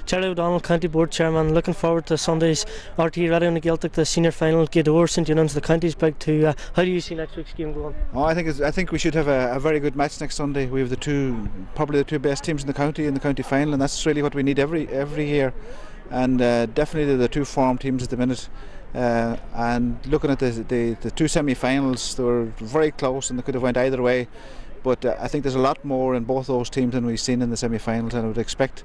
Charlie O'Donnell, County Board Chairman, looking forward to Sunday's RT Radio in the Gaeltacht, the senior final, Gweedore, St Eunans, the county's big two. How do you see next week's game going? Oh, I think we should have a very good match next Sunday. We have probably the two best teams in the county final, and that's really what we need every year. And definitely the two form teams at the minute. And looking at the two semi-finals, they were very close and they could have went either way. But I think there's a lot more in both those teams than we've seen in the semi-finals, and I would expect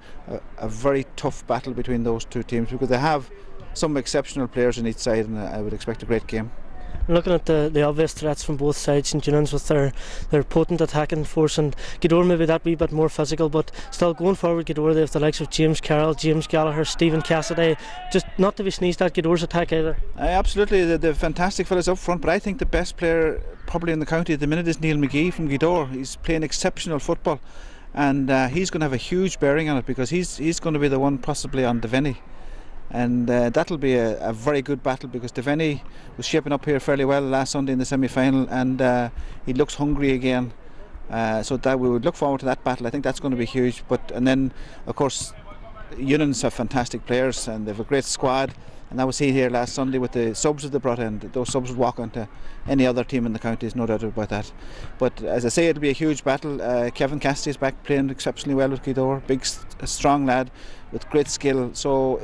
a very tough battle between those two teams because they have some exceptional players on each side, and I would expect a great game. Looking at the obvious threats from both sides, St Eunans with their potent attacking force, and Gweedore maybe that wee bit more physical, but still going forward, Gweedore they have the likes of James Carroll, James Gallagher, Stephen Cassidy, just not to be sneezed at Gweedore's attack either. Absolutely, they're fantastic fellas up front, but I think the best player probably in the county at the minute is Neil McGee from Gweedore. He's playing exceptional football, and he's going to have a huge bearing on it because he's going to be the one possibly on Devaney. And that'll be a very good battle because Devaney was shaping up here fairly well last Sunday in the semi-final, and he looks hungry again, so that we would look forward to that battle. I think that's going to be huge. And then of course Eunans have fantastic players and they have a great squad, and that was seen here last Sunday with the subs that they brought in. Those subs would walk onto any other team in the county, there's no doubt about that. But as I say, it'll be a huge battle. Kevin Cassidy is back playing exceptionally well with Gweedore, big strong lad with great skill, so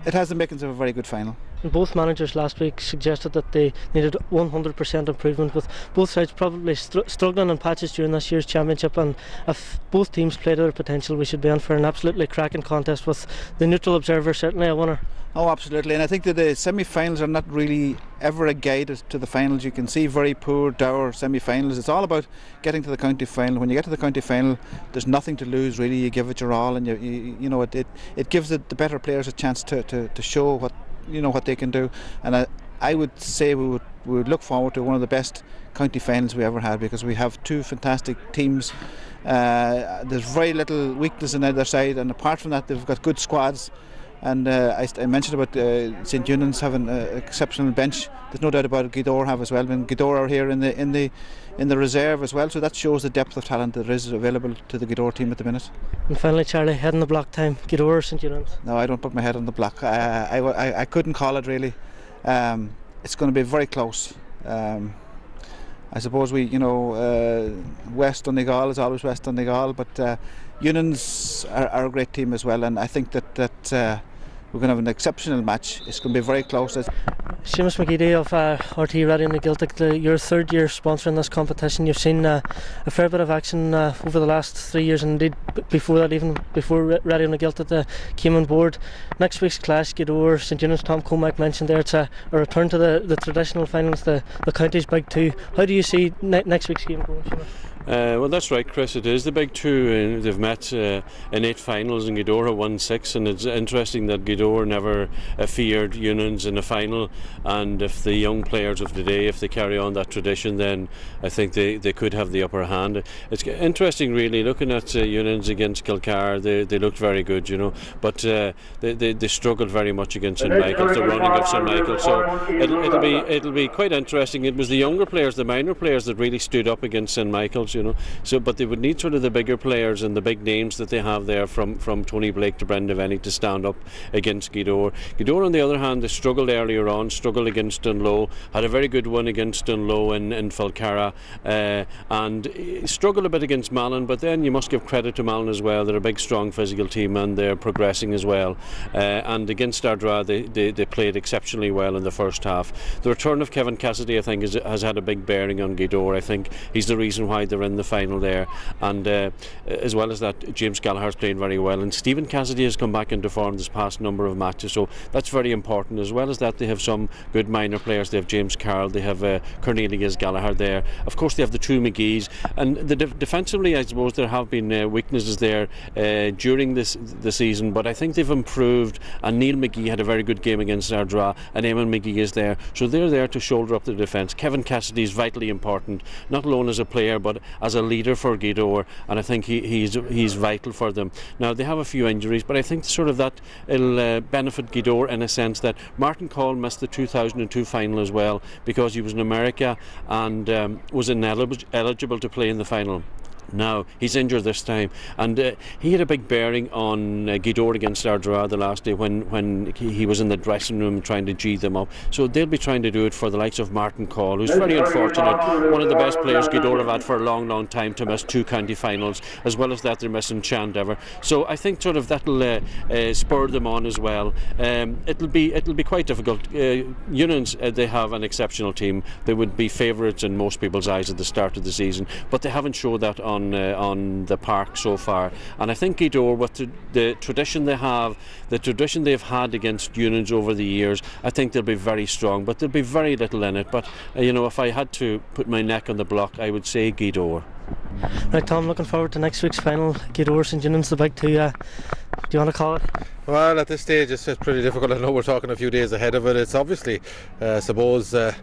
it has the makings of a very good final. And both managers last week suggested that they needed 100% improvement, with both sides probably struggling in patches during this year's championship, and if both teams played to their potential we should be in for an absolutely cracking contest with the neutral observer certainly a winner. Oh, absolutely, and I think that the semi-finals are not really ever a guide to the finals. You can see very poor, dour semi-finals. It's all about getting to the county final. When you get to the county final, there's nothing to lose really. You give it your all, and you know it gives the better players a chance to show what they can do. And I would say we would look forward to one of the best county finals we ever had because we have two fantastic teams. There's very little weakness on either side, and apart from that, they've got good squads. And I mentioned about St Eunans having an exceptional bench. There's no doubt about it. Gweedore have as well. And Gweedore are here in the reserve as well. So that shows the depth of talent that is available to the Gweedore team at the minute. And finally, Charlie, head on the block time. Gweedore or St Eunans? No, I don't put my head on the block. I couldn't call it really. It's going to be very close. I suppose West Donegal is always West Donegal, but Eunans are a great team as well, and I think that we're going to have an exceptional match. It's going to be very close. Seamus McGeady of RT Radio in the Gaeltacht, your third year sponsoring this competition. You've seen a fair bit of action over the last 3 years, and indeed before that, even before Radio in the Gaeltacht came on board. Next week's clash, Gweedore, St Eunans, Tom Comack mentioned there, it's a return to the traditional finals, the county's big two. How do you see next week's game going, Seamus? Well, that's right, Chris. It is the big two. They've met in 8 finals, and Gweedore have won 6. And it's interesting that Gweedore never feared Eunans in a final. And if the young players of today, if they carry on that tradition, then I think they could have the upper hand. It's interesting, really, looking at Eunans against Kilcar. They looked very good, but they struggled very much against St Michael's, the running of St Michael's. So it'll be quite interesting. It was the younger players, the minor players, that really stood up against St Michael's. But they would need sort of the bigger players and the big names that they have there, from Tony Blake to Brendan Devaney, to stand up against Gweedore. Gweedore, on the other hand, they struggled earlier on, struggled against Dunloe, had a very good win against Dunloe in Falcarra, and struggled a bit against Malin, but then you must give credit to Malin as well. They're a big, strong physical team, and they're progressing as well. And against Ardra, they played exceptionally well in the first half. The return of Kevin Cassidy, I think, has had a big bearing on Gweedore. I think he's the reason why they're in the final there, and as well as that, James Gallagher's playing very well, and Stephen Cassidy has come back into form this past number of matches, so that's very important. As well as that, they have some good minor players. They have James Carroll, they have Cornelius Gallagher there. Of course, they have the two McGees, and defensively, I suppose there have been weaknesses there during the season, but I think they've improved. And Neil McGee had a very good game against Ardra, and Eamon McGee is there, so they're there to shoulder up the defence. Kevin Cassidy is vitally important, not alone as a player, but as a leader for Gweedore, and I think he's vital for them. Now, they have a few injuries, but I think sort of that it'll benefit Gweedore in a sense that Martin Call missed the 2002 final as well because he was in America and was ineligible to play in the final. Now he's injured this time, and he had a big bearing on Gweedore against Ardra the last day when he was in the dressing room trying to G them up. So they'll be trying to do it for the likes of Martin Call, who's very unfortunate, one of the best players Gweedore have had for a long time, to miss 2 county finals, as well as that they're missing Chan Dever. So I think sort of that'll spur them on as well. It'll be quite difficult. Eunans, they have an exceptional team. They would be favourites in most people's eyes at the start of the season, but they haven't showed that on the park so far. And I think Gweedore, with the tradition they have, the tradition they've had against Eunans over the years, I think they'll be very strong, but there'll be very little in it. But if I had to put my neck on the block, I would say Gweedore. Right, Tom, looking forward to next week's final. Gweedore St Eunans, the big two. Do you want to call it? Well, at this stage it's pretty difficult. I know we're talking a few days ahead of it. It's obviously, I suppose, the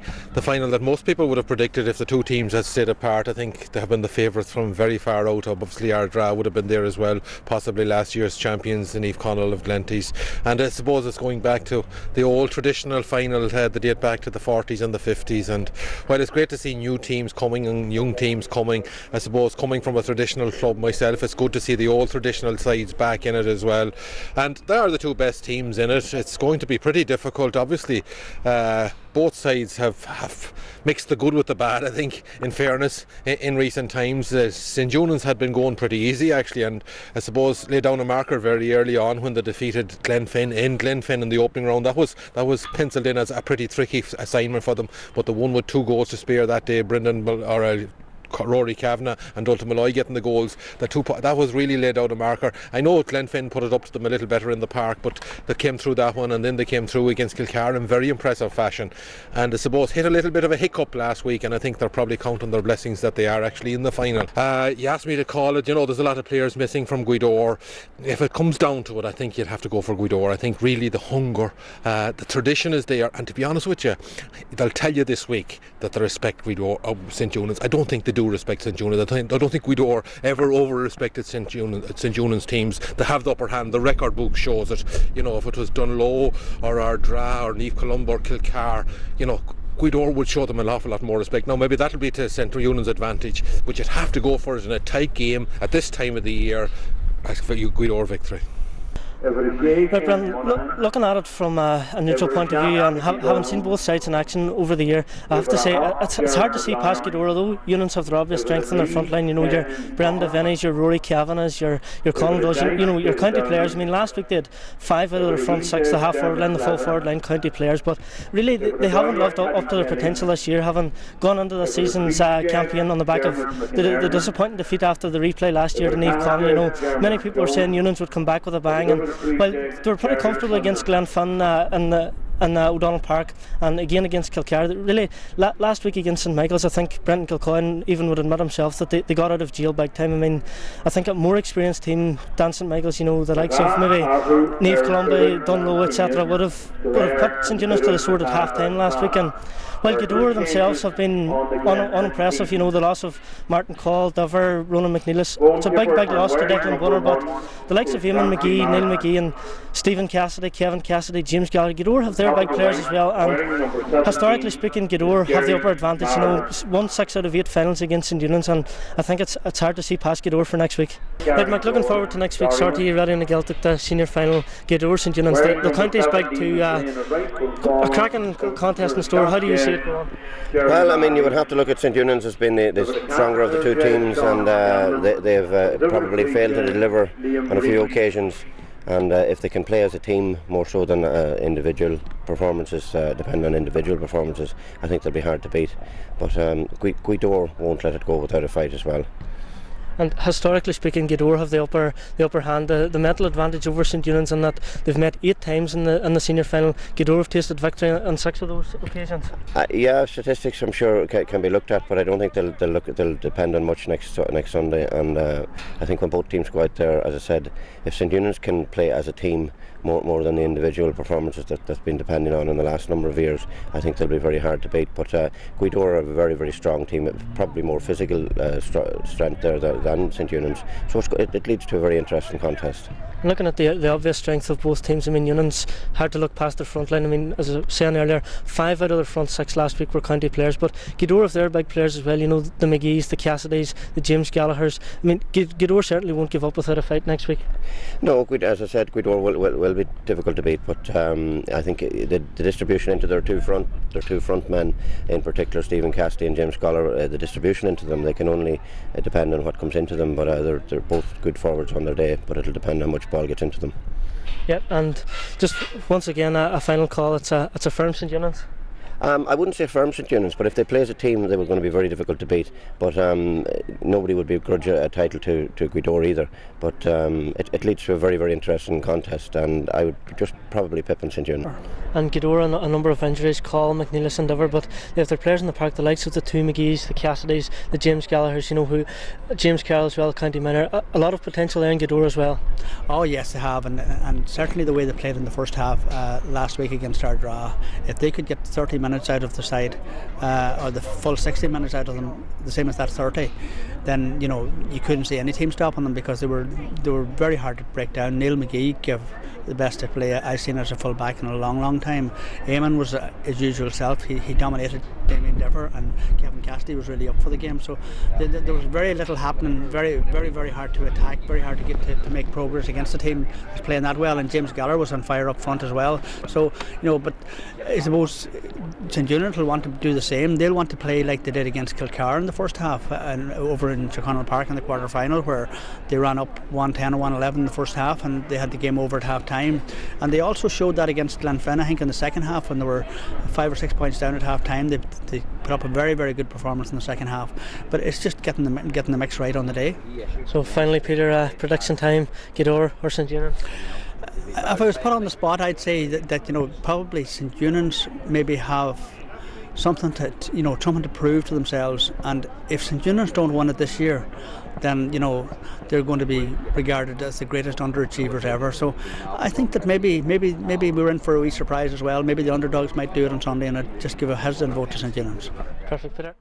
final that most people would have predicted if the two teams had stayed apart. I think they have been the favourites from very far out. Obviously Ardra would have been there as well, possibly last year's champions in Eve Connell of Glenties. And I suppose it's going back to the old traditional final that date back to the 40s and the 50s. And while it's great to see new teams coming and young teams coming, I suppose coming from a traditional club myself, it's good to see the old traditional sides back in it as well. And they are the two best teams in it. It's going to be pretty difficult. Obviously, both sides have mixed the good with the bad, I think, in fairness, in recent times. St Eunans had been going pretty easy, actually, and I suppose laid down a marker very early on when they defeated Glenfin in the opening round. That was penciled in as a pretty tricky assignment for them, but they won with 2 goals to spare that day. Rory Kavanagh and Dalton Malloy getting the goals. That was really laid out a marker. I know Glenfin put it up to them a little better in the park, but they came through that one, and then they came through against Kilcar in very impressive fashion, and I suppose hit a little bit of a hiccup last week, and I think they're probably counting their blessings that they are actually in the final. You asked me to call it. There's a lot of players missing from Gweedore. If it comes down to it, I think you'd have to go for Gweedore. I think really the hunger, the tradition is there, and to be honest with you, they'll tell you this week that they respect Gweedore of St Eunans. I don't think they do respect St Eunans. I don't think Gweedore ever over-respected St Eunans teams. They have the upper hand. The record book shows it. If it was Dunlow or Ardra or Niamh Columba or Kilcar, Gweedore would show them an awful lot more respect. Now maybe that'll be to St Eunans' advantage, but you'd have to go for it in a tight game at this time of the year. I for you Gweedore victory. Right, Brendan, looking at it from a neutral point of view, and having seen both sides in action over the year, I have to say it's hard to see past Gweedore, though. Eunans have their obvious strength in their front line. Your Brendan Devaney's, your Rory Kavanagh's, your Colin Dodge, your county players. I mean, last week they had 5 out of their front 6, the half forward line, the full forward line, county players. But really, they haven't lived up to their potential this year, having gone into the season's campaign on the back of the disappointing defeat after the replay last year to Eve Connell. Many people were saying Eunans would come back with a bang, and well, they were pretty comfortable against Glenfin in O'Donnell Park, and again against Kilcar. Really, last week against St Michael's, I think Brendan Kilcoyne even would admit himself that they got out of jail big time. I mean, I think a more experienced team than St Michael's, the likes of maybe Niamh Columba, Dunlow, etc., would have put St Eunans to the sword at half time last week. And while Gweedore themselves have been unimpressive, the loss of Martin Call, Dover, Ronan McNeilis, it's a big loss to Declan Bunner, but the likes of Eamon McGee, Neil McGee and Stephen Cassidy, Kevin Cassidy, James Gallagher, Gweedore have their big players as well, and historically speaking Gweedore have the upper advantage. Won 6 out of 8 finals against St Eunans, and I think it's hard to see past Gweedore for next week. Right, Mike, looking forward to next week's sortie, ready in the Gaeltacht, the senior final, Gweedore St Eunans. The county's big to a cracking contest in store. How do you see it going? Well, I mean, you would have to look at St Eunans as being the stronger of the two teams, and they've probably failed to deliver on a few occasions. And if they can play as a team more so than individual performances, depending on individual performances, I think they'll be hard to beat. But Gweedore won't let it go without a fight as well. And historically speaking, Gweedore have the upper hand, the mental advantage over St Eunans, in that they've met 8 times in the senior final. Gweedore have tasted victory on 6 of those occasions. Yeah, statistics I'm sure can be looked at, but I don't think they'll depend on much next Sunday. And I think when both teams go out there, as I said, if St Eunans can play as a team more than the individual performances that's been depending on in the last number of years. I think they'll be very hard to beat. But Gweedore are a very, very strong team, probably more physical strength there than St Eunans. So it leads to a very interesting contest. Looking at the obvious strength of both teams, I mean, Eunans had to look past their front line. I mean, as I was saying earlier, 5 out of their front 6 last week were county players, but Gweedore have their big players as well. You know, the McGees, the Cassidys, the James Gallaghers. I mean, Gweedore certainly won't give up without a fight next week. No, as I said, Gweedore will be difficult to beat, but I think the distribution into their two front men, in particular Stephen Cassidy and James Gallaher, the distribution into them, they can only depend on what comes into them, but they're both good forwards on their day, but it'll depend on how much ball gets into them. Yep, and just once again a final call. It's a firm St Eunans. I wouldn't say firm St Eunans, but if they play as a team, they were going to be very difficult to beat. But nobody would begrudge a title to Gweedore either. But it leads to a very, very interesting contest, and I would just probably pip on St Eunans. And Gweedore a number of injuries, Call, McNeilis and Dover, but they have their players in the park, the likes of the two McGees, the Cassidys, the James Gallaghers, you know, who James Carroll as well, County Minor, a lot of potential there in Gweedore as well. Oh yes, they have, and certainly the way they played in the first half last week against Ardra, if they could get 30 minutes out of the side, or the full 60 minutes out of them, the same as that 30, then you know you couldn't see any team stopping them, because they were very hard to break down. Neil McGee gave the best to play I've seen as a full back in a long time. Eamon was his usual self. He dominated Damien Dever, and Kevin Cassidy was really up for the game. So there was very little happening. Very hard to attack. Very hard to get to make progress against the team that's playing that well. And James Gallaher was on fire up front as well. So you know, but I suppose St Eunans will want to do the same. They'll want to play like they did against Kilcar in the first half, and over in Tyrconnell Park in the quarter final, where they ran up 110 or 111 in the first half, and they had the game over at half time. And they also showed that against Glenfin, I think, in the second half, when they were 5 or 6 points down at half time. They put up a very good performance in the second half. But it's just getting the mix right on the day. So finally, Peter, prediction time: Gweedore or St Eunans? If I was put on the spot, I'd say that you know, probably St Eunans maybe have something to prove to themselves, and if St Eunans don't win it this year, then you know they're going to be regarded as the greatest underachievers ever. So I think that maybe we're in for a wee surprise as well. Maybe the underdogs might do it on Sunday, and I'd just give a hesitant vote to St Eunans. Perfect, Peter.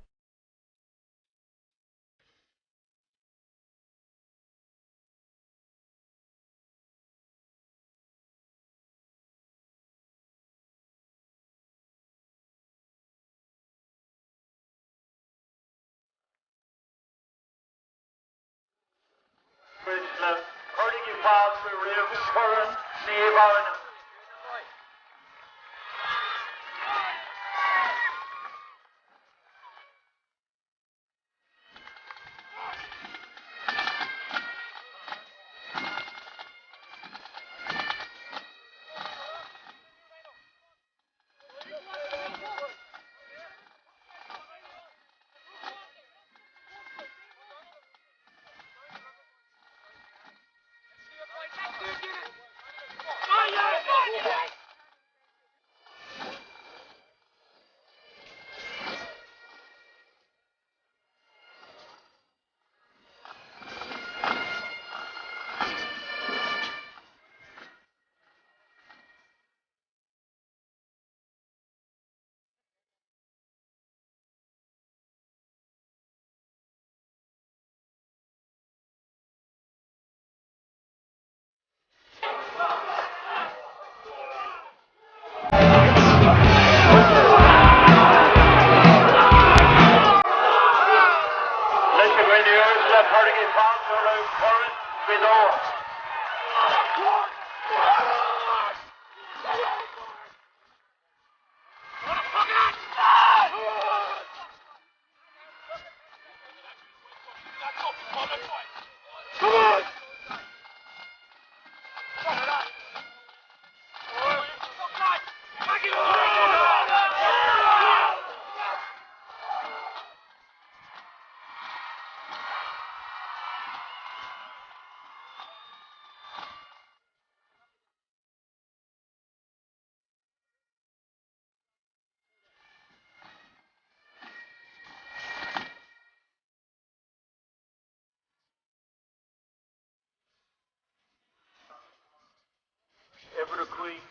Louis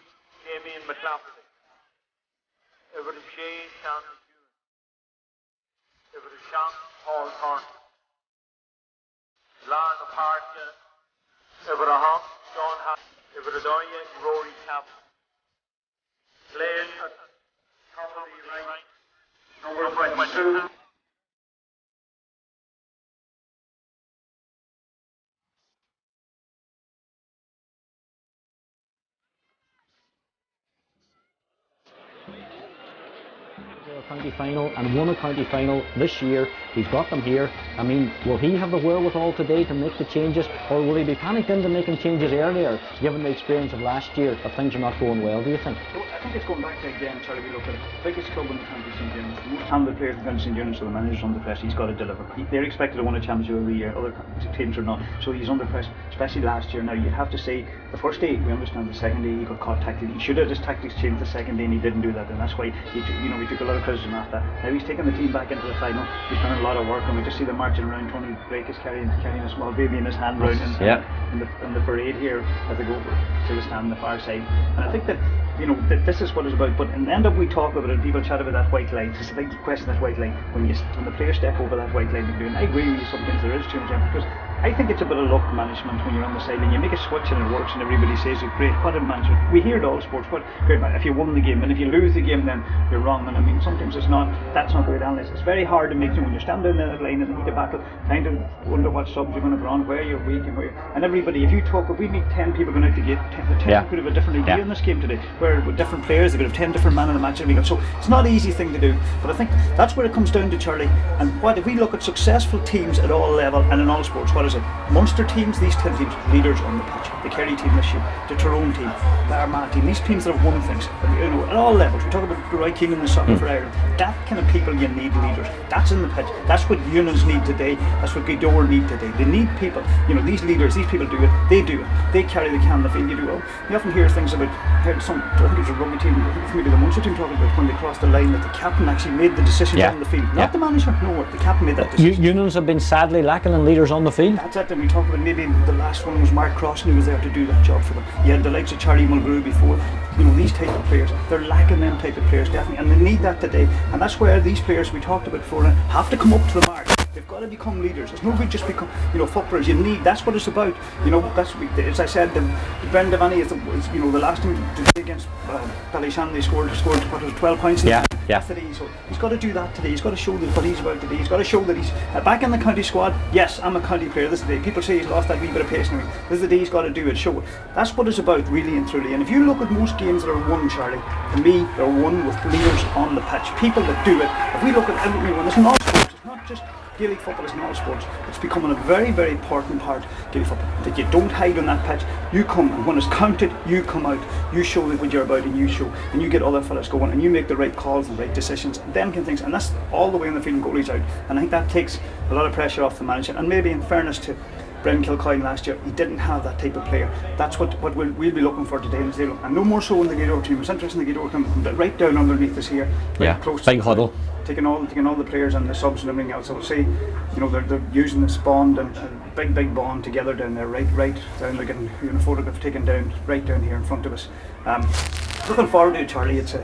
Damien McClafferty. Over to Shane Chandler Jr. Over to Sean Paul Thornton. Lana Parker. Over to Hom Sean Hatt. Over to Donya Rory Campbell. Playing at top of the right. Number 22. County final and won a county final this year. He's got them here. I mean, will he have the wherewithal today to make the changes, or will he be panicked into making changes earlier, given the experience of last year, if things are not going well, do you think? Well, I think it's going back to, again, Charlie, we look at it. The biggest club in the county, St Eunans. The most talented players in the county, St Eunans, so the manager's under pressure. He's got to deliver. They're expected to win a championship every year. Other teams are not. So he's under pressure, especially last year. Now, you'd have to say, the first day, we understand, the second day, he got caught tactically. He should have his tactics changed the second day, and he didn't do that. And that's why, we took a lot of criticism after that. Now he's taken the team back into the final. He's done a lot of work, and we just see them marching around. Tony Blake is carrying a small baby in his hand round in the parade here as they go to the stand on the far side. And I think that this is what it's about. But in the end up, we talk about it, and people chat about that white line. It's a big question, that white line. When the players step over that white line, and I agree with you. Sometimes there is too much effort, because I think it's a bit of luck management when you're on the sideline. You make a switch and it works, and everybody says it's great. What a management! We hear it all sports, but great. If you won the game, and if you lose the game, then you're wrong. And I mean, sometimes it's not. That's not the way to analyse. It's very hard to make when you're standing down that line in the heat of battle, trying to wonder what subs you're going to put on, where you're weak, and everybody. If you talk, if we meet 10 people going out to get 10 could have a different idea in this game today, where with different players, they could have 10 different men in the match. So it's not an easy thing to do. But I think that's where it comes down to, Charlie. And what if we look at successful teams at all level and in all sports? What is it? Munster teams, these 10 teams, leaders on the pitch. The Kerry team this year, the Tyrone team, the Armagh team, these teams that have won things, at all levels. We talk about Roy Keane and the soccer for Ireland. That kind of people, you need leaders. That's in the pitch. That's what Eunans need today. That's what Gweedore need today. They need people. These leaders, these people do it. They do it. They carry the can on the field. You do well. You often hear things about, I think it was a rugby team, maybe the Munster team, talking about when they crossed the line that the captain actually made the decision on the field. Not the manager. No, the captain made that decision. Eunans have been sadly lacking in leaders on the field. That's it. And we talk about maybe the last one was Mark Crossan, who was there to do that job for them. You had the likes of Charlie Mulgrew before. These type of players, they're lacking them type of players definitely, and they need that today. And that's where these players we talked about before have to come up to the mark. They've got to become leaders. It's no good just become, footballers. You need. That's what it's about. That's as I said. Ben Devaney is the last time today against Ballyshan. They scored what was 12 points. Today. So he's got to do that today. He's got to show what he's about today. He's got to show that he's back in the county squad. Yes, I'm a county player. This is the day. People say he's lost that wee bit of pace now. This is the day he's got to do it. Show it. That's what it's about, really and truly. And if you look at most games that are won, Charlie, to me, they're won with leaders on the pitch. People that do it. If we look at everyone, it's not sports. It's not just Gaelic football, is in all sports. It's becoming a very, very important part of Gaelic football. That you don't hide on that pitch. You come, and when it's counted, you come out. You show what you're about, and you show, and you get other fellas going, and you make the right calls and right decisions, and them kind of things. And that's all the way on the field and goalies out. And I think that takes a lot of pressure off the manager. And maybe, in fairness to Brendan Kilcoyne last year, he didn't have that type of player. That's what we'll be looking for today in Zero. And no more so in the Gweedore team. It's interesting the Gweedore team right down underneath us here. Close big huddle. Taking all the players and the subs and everything else. So we'll see, they're using this bond and big bond together down there, right down. They're getting a photograph taken down right down here in front of us. Looking forward to it, Charlie. It's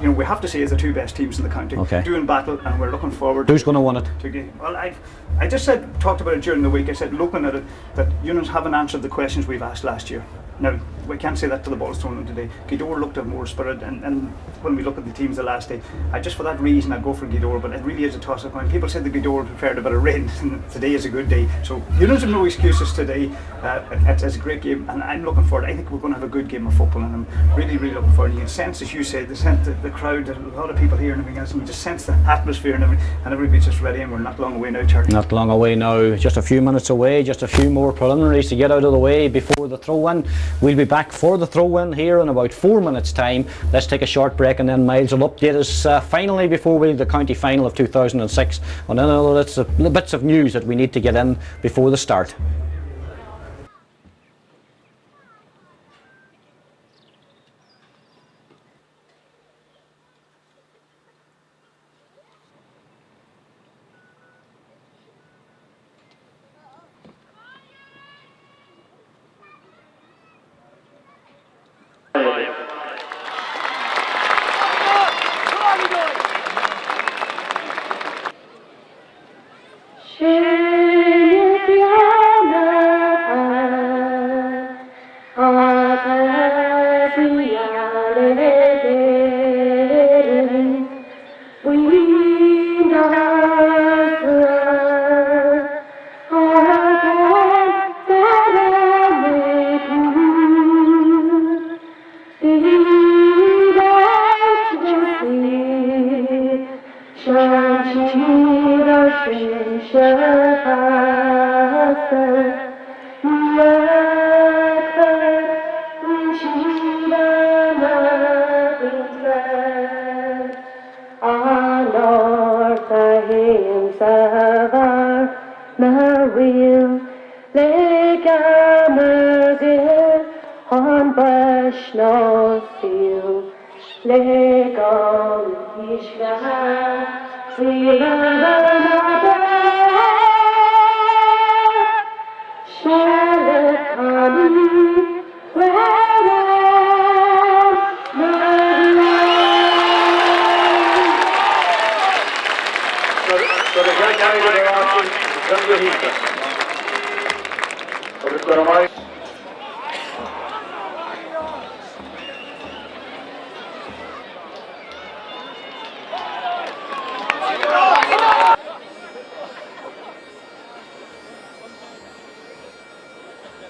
we have to say it's the two best teams in the county doing battle, and we're looking forward. Who's going to win it? Well, I just talked about it during the week. I said, looking at it, that Eunans haven't answered the questions we've asked last year. Now, we can't say that till the ball's thrown in today. Gweedore looked at more spirit, and when we look at the teams the last day, for that reason I'd go for Gweedore, but it really is a toss-up coin. People said the Gweedore preferred a bit of rain, and today is a good day. So Eunans have no excuses today. It's a great game, and I'm looking forward. I think we're going to have a good game of football, and I'm really looking forward. You can sense, as you said, the crowd, a lot of people here and everything else, and we just sense the atmosphere and everybody's just ready, and we're not long away now, Charlie. Not long away now, just a few minutes away, just a few more preliminaries to get out of the way before the throw-in. We'll be back for the throw-in here in about 4 minutes time. Let's take a short break, and then Miles will update us finally before the county final of 2006 on other bits of news that we need to get in before the start.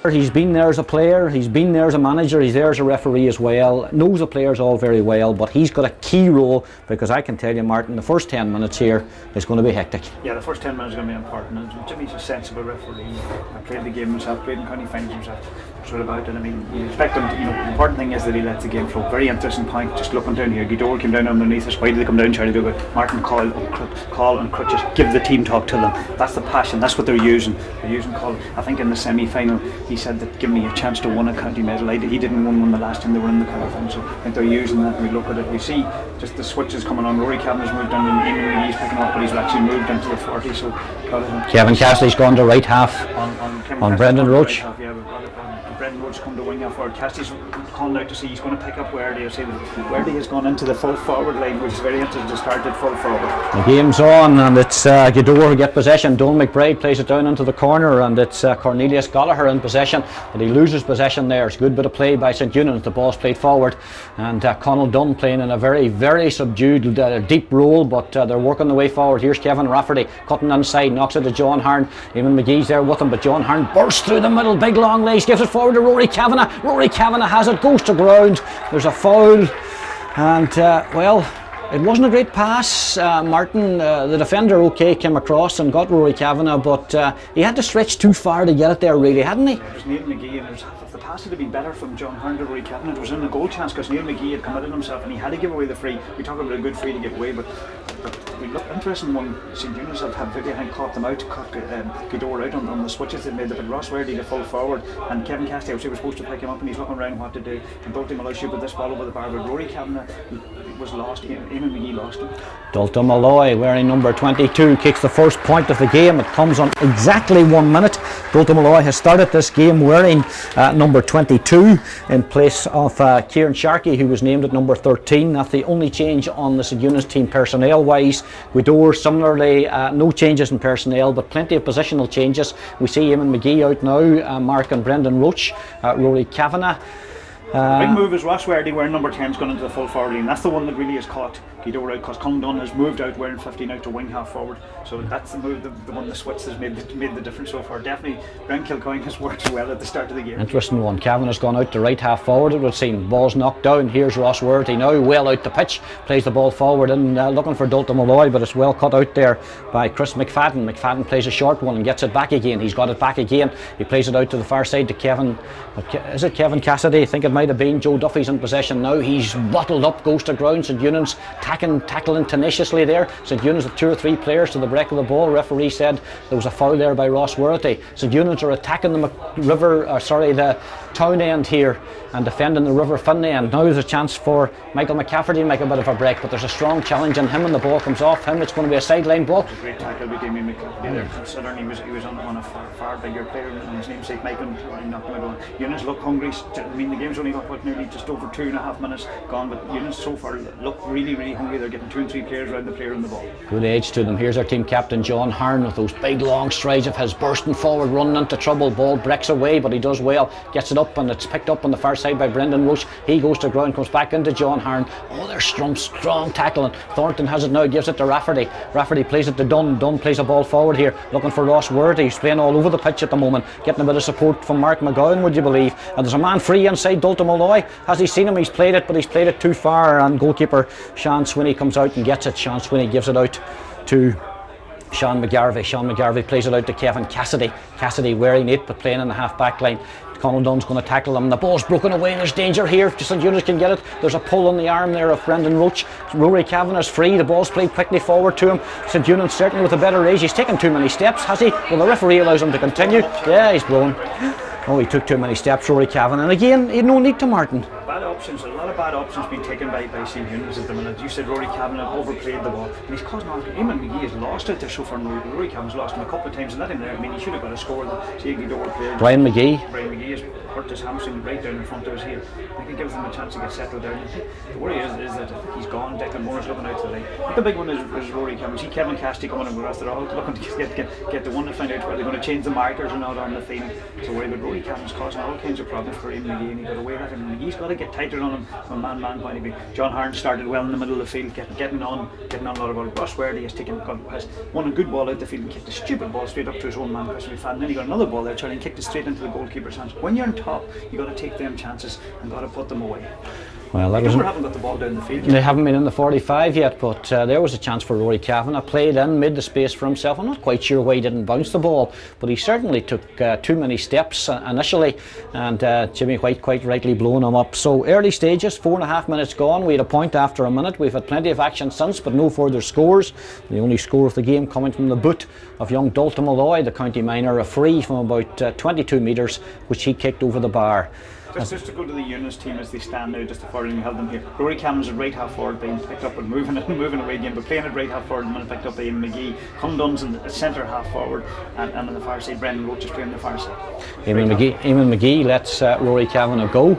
He's been there as a player, he's been there as a manager, he's there as a referee as well, knows the players all very well, but he's got a key role, because I can tell you, Martin, the first 10 minutes here is going to be hectic. Yeah, the first 10 minutes are going to be important, and Jimmy's a sensible referee. I played the game himself, played in county finals himself, sort of about it. I mean, you expect him to, the important thing is that he lets the game flow. Very interesting point, just looking down here, Gweedore came down underneath us. Why did they come down, Charlie? They go, Martin, call and crutches, give the team talk to them. That's the passion, that's what they're using. They're using call. I think in the semi-final, he said that give me a chance to win a county medal. He didn't win one the last time they were in the county final, so I think they're using that. And we look at it, we see just the switches coming on. Rory Kavanagh's moved down, and Eamon McGee's picking up, but he's actually moved into the 40, so Kevin Cassidy's gone to right half on Brendan Roach. Right half, yeah, we've got it. Brendan Roach come to wing half forward. Cassidy's calling out to see he's going to pick up Werdy. Werdy has gone into the full forward line, which is very interesting to start at full forward. The game's on, and it's Gweedore who get possession. Donal McBride plays it down into the corner, and it's Cornelius Gallagher in possession, and he loses possession there. It's a good bit of play by St Eunans. The ball's played forward, and Conall Dunn playing in a very, very subdued, deep role, but they're working the way forward. Here's Kevin Rafferty cutting inside, knocks it to John Harn. Eamon McGee's there with him, but John Harn bursts through the middle, big long legs, gives it forward to Rory Kavanagh. Rory Kavanagh has it, goes to ground. There's a foul, and well, it wasn't a great pass. Martin, the defender, came across and got Rory Kavanagh, but he had to stretch too far to get it there, really, hadn't he? It was Neil McGee, and if the pass had been better from John Harn to Rory Kavanagh, it was in a goal chance, because Neil McGee had committed himself and he had to give away the free. We talk about a good free to give away, but we look interesting when St Eunans have Vivian caught them out, caught Gweedore out on the switches they made. They put Ross Werdy to full forward, and Kevin Cassidy was supposed to pick him up, and he's looking around what to do. And Dalton Malloy should put this ball over the bar, but Rory Kavanagh was lost. Eamon McGee lost him. Dalton Malloy, wearing number 22, kicks the first point of the game. It comes on exactly 1 minute. Dalton Malloy has started this game wearing number 22 in place of Kieran Sharkey, who was named at number 13. That's the only change on the St Eunans team personnel wise. Gweedore similarly, no changes in personnel, but plenty of positional changes. We see Eamon McGee out now, Mark and Brendan Roach, Rory Kavanagh. Big move is Ross Werdy wearing number 10's gone into the full forward line. That's the one that really has caught Gweedore out, because Conall Dunn has moved out wearing 15 out to wing half forward. So that's the move, the one the switch has made the difference so far. Definitely Brent Kilcoyne has worked well at the start of the game. Interesting one. Kavanagh's gone out to right half forward, it would seem. Ball's knocked down. Here's Ross Werdy now, well out the pitch, plays the ball forward and looking for Dalton Malloy, but it's well cut out there by Chris McFadden. McFadden plays a short one and gets it back again. He's got it back again. He plays it out to the far side to Kevin. Is it Kevin Cassidy? I think it might have been. Joe Duffy's in possession now. He's bottled up, goes to ground. St Eunans tackling tenaciously there. St Eunans with 2 or 3 players to the break of the ball. Referee said there was a foul there by Ross Werdy. St Eunans are attacking the the town end here and defending the River Finlay end. Now there's a chance for Michael McCafferty to make a bit of a break, but there's a strong challenge on him and the ball comes off him. It's going to be a sideline ball. It was a great tackle by Damien McCafferty there, considering he was on a far bigger player and his namesake Michael knocked him out. Eunans look hungry. I mean, the game's only only got nearly just over 2.5 minutes gone, but Eunans so far look really, really hungry. They're getting 2 and 3 players around the player and the ball. Good age to them. Here's our team captain John Hearn with those big long strides of his, bursting forward, running into trouble. Ball breaks away, but he does well, gets it up, and it's picked up on the far side by Brendan Roche. He goes to ground, comes back into John Hearn. Oh, they're strong tackling. Thornton has it now, gives it to Rafferty. Rafferty plays it to Dunn. Dunn plays a ball forward here, looking for Ross Worthy. He's playing all over the pitch at the moment, getting a bit of support from Mark McGowan, would you believe. And there's a man free inside Dalton Malloy. Has he seen him? He's played it, but he's played it too far, and goalkeeper Sean Swinney comes out and gets it. Sean Swinney gives it out to Sean McGarvey. Sean McGarvey plays it out to Kevin Cassidy. Cassidy wearing it, but playing in the half back line. Conal Dunn's going to tackle him. The ball's broken away and there's danger here. St Eunans can get it. There's a pull on the arm there of Brendan Roach. Rory Kavanagh's free. The ball's played quickly forward to him. St Eunans certainly with a better age. He's taken too many steps, has he? Well, the referee allows him to continue. Yeah, he's blown. Oh, he took too many steps, Rory Kavanagh. And again, he had no need to, Martin. Bad options, a lot of bad options being taken by St Eunans at the minute. You said Rory Kavanagh overplayed the ball, and he's causing all. Eamon McGee has lost it there so far. Rory Kavanagh's lost him a couple of times, and let him there. I mean, he should have got a score. See, Gweedore played. Brian McGee has hurt his hamstring right down in front of his heel. I think it gives them a chance to get settled down. The worry is that he's gone. Declan Moore's looking out to the right. But the big one is Rory Kavanagh. See Kevin Cassidy coming in with us. They're all looking to get the one to find out whether they're going to change the markers or not on the field. So worry about Rory Kavanagh's causing all kinds of problems for Eamon McGee, and he got away with it. And McGee's got to get tighter on him from a man point of view. John Hearn started well in the middle of the field, getting on a lot of ball. Ross Worthy has won a good ball out the field and kicked a stupid ball straight up to his own man, Chris McFadden. And then he got another ball there, trying and kicked it straight into the goalkeeper's hands. When you're on top, you got to take them chances and got to put them away. Well, they haven't got the ball down the field yet. They haven't been in the 45 yet, but there was a chance for Rory Kavanagh. Played in, made the space for himself. I'm not quite sure why he didn't bounce the ball, but he certainly took too many steps initially, and Jimmy White quite rightly blown him up. So early stages, 4.5 minutes gone. We had a point after a minute. We've had plenty of action since, but no further scores. The only score of the game coming from the boot of young Dalton Malloy, the county minor, a free from about 22 metres, which he kicked over the bar. Just to go to the Eunans team as they stand now, just to forward and held them here. Rory Kavanagh's at right half forward being picked up and moving away again, but playing at right half forward and picked up by Eamon McGee. Conal Dunn's in the centre half forward, and on the far side Brendan Roach is playing on the far side. Eamon McGee lets Rory Kavanagh go,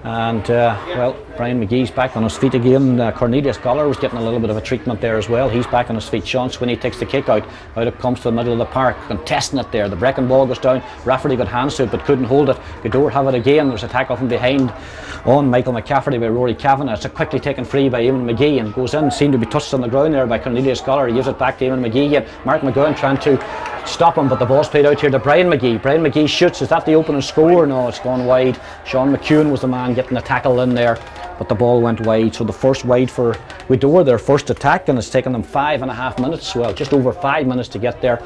and well, Brian McGee's back on his feet again. Cornelius Goller was getting a little bit of a treatment there as well. He's back on his feet. Sean Swinney takes the kick out it comes to the middle of the park, contesting it there. The breaking ball goes down. Rafferty got hands to it but couldn't hold it. Gweedore have it again. There's a tackle from behind on Michael McCafferty by Rory Kavanagh. It's a quickly taken free by Eamon McGee and goes in, seemed to be touched on the ground there by Cornelius Goller. He gives it back to Eamon McGee again. Mark McGowan trying to stop him, but the ball's played out here to Brian McGee. Brian McGee shoots. Is that the opening score? No, it's gone wide. Sean McEwen was the man getting the tackle in there, but the ball went wide. So the first wide for Gweedore, their first attack, and it's taken them 5.5 minutes, well, just over 5 minutes to get there.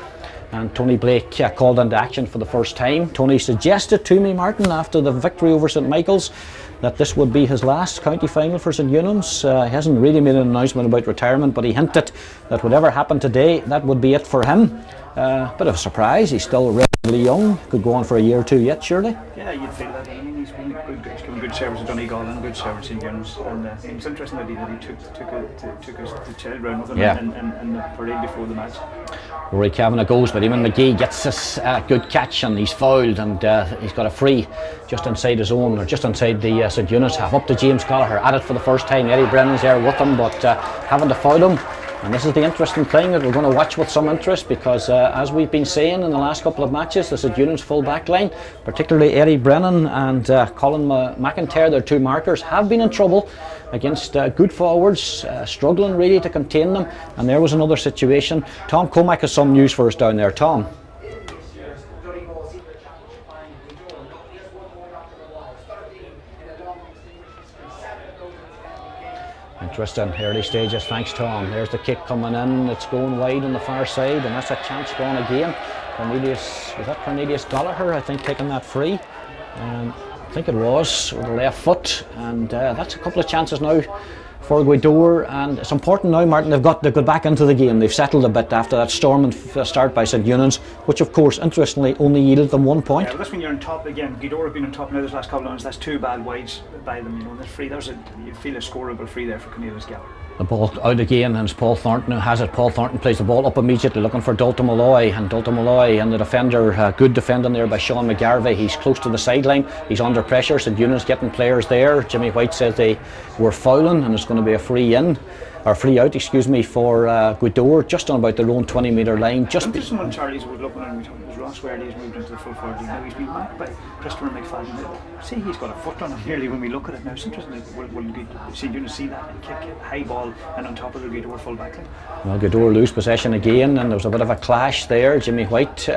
And Tony Blake called into action for the first time. Tony suggested to me, Martin, after the victory over St Michael's, that this would be his last county final for St Eunans. He hasn't really made an announcement about retirement, but he hinted that whatever happened today, that would be it for him. Bit of a surprise. He's still relatively young. Could go on for a year or two yet, surely. Yeah, you'd feel that. I mean, he's given good service at Donegal and good service in Eunans. And it's interesting that he took the child round with him in the parade before the match. Rory Kavanagh goes, but Eamon McGee gets this good catch, and he's fouled, and he's got a free just inside his own, or just inside the St Eunans half. Up to James Gallagher, at it for the first time. Eddie Brennan's there with him, but having to foul him. And this is the interesting thing that we're going to watch with some interest, because as we've been saying in the last couple of matches, the St Eunans full back line, particularly Eddie Brennan and Colin McIntyre, their two markers, have been in trouble against good forwards, struggling really to contain them. And there was another situation. Tom Comack has some news for us down there. Tom. Interesting early stages, thanks Tom. There's the kick coming in, it's going wide on the far side, and that's a chance gone again. Cornelius Gallagher, I think, taking that free. I think it was, with the left foot, and that's a couple of chances now for Gweedore. And it's important now, Martin, they've got back into the game. They've settled a bit after that storming start by St Eunans, which of course, interestingly, only yielded them 1 point. Yeah, well, that's when you're on top again. Gweedore have been on top now this last couple of months. That's two bad wides by them. You know, that's free. You feel a scoreable free there for Cornelius Gallagher. The ball out again, and it's Paul Thornton who has it. Paul Thornton plays the ball up immediately, looking for Dalton Malloy, and Dalton Malloy and the defender, good defending there by Sean McGarvey. He's close to the sideline, he's under pressure. St Eunans getting players there. Jimmy White says they were fouling, and it's going to be a free out, excuse me, for Gweedore, just on about their own 20-metre line. Just someone Charlie's was looking at him, was Ross Werley's moved into the full forward. Now he's been marked by Christopher McFadden. See, he's got a foot on him nearly when we look at it now. It's interesting. Will St Eunans see that and kick high ball and on top of the Gweedore full back line? Well, Gweedore lose possession again, and there was a bit of a clash there. Jimmy White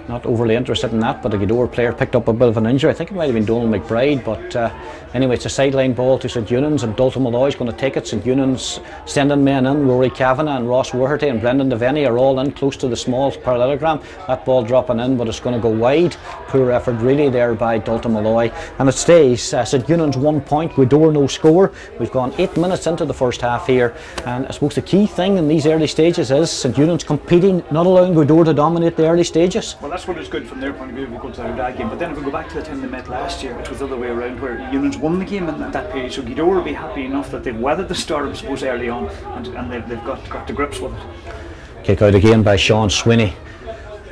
not overly interested in that, but the Gweedore player picked up a bit of an injury. I think it might have been Donald McBride, but anyway, it's a sideline ball to St Eunans, and Dalton Malloy is going to take it. St Eunans sending men in. Rory Kavanagh and Ross Woherty and Brendan Devaney are all in close to the small parallelogram. That ball dropping in, but it's going to go wide. Poor effort really there by Dalton Malloy, and it stays St Eunans 1 point, Gweedore no score. We've gone 8 minutes into the first half here, and I suppose the key thing in these early stages is St Eunans competing, not allowing Gweedore to dominate the early stages. Well, that's what is good from their point of view if we go to that game. But then if we go back to the time they met last year, which was the other way around, where Eunans won the game in that period, so Gweedore will be happy enough that they've weathered the storm, I suppose, early on, and they've got to grips with it. Kick out again by Sean Sweeney.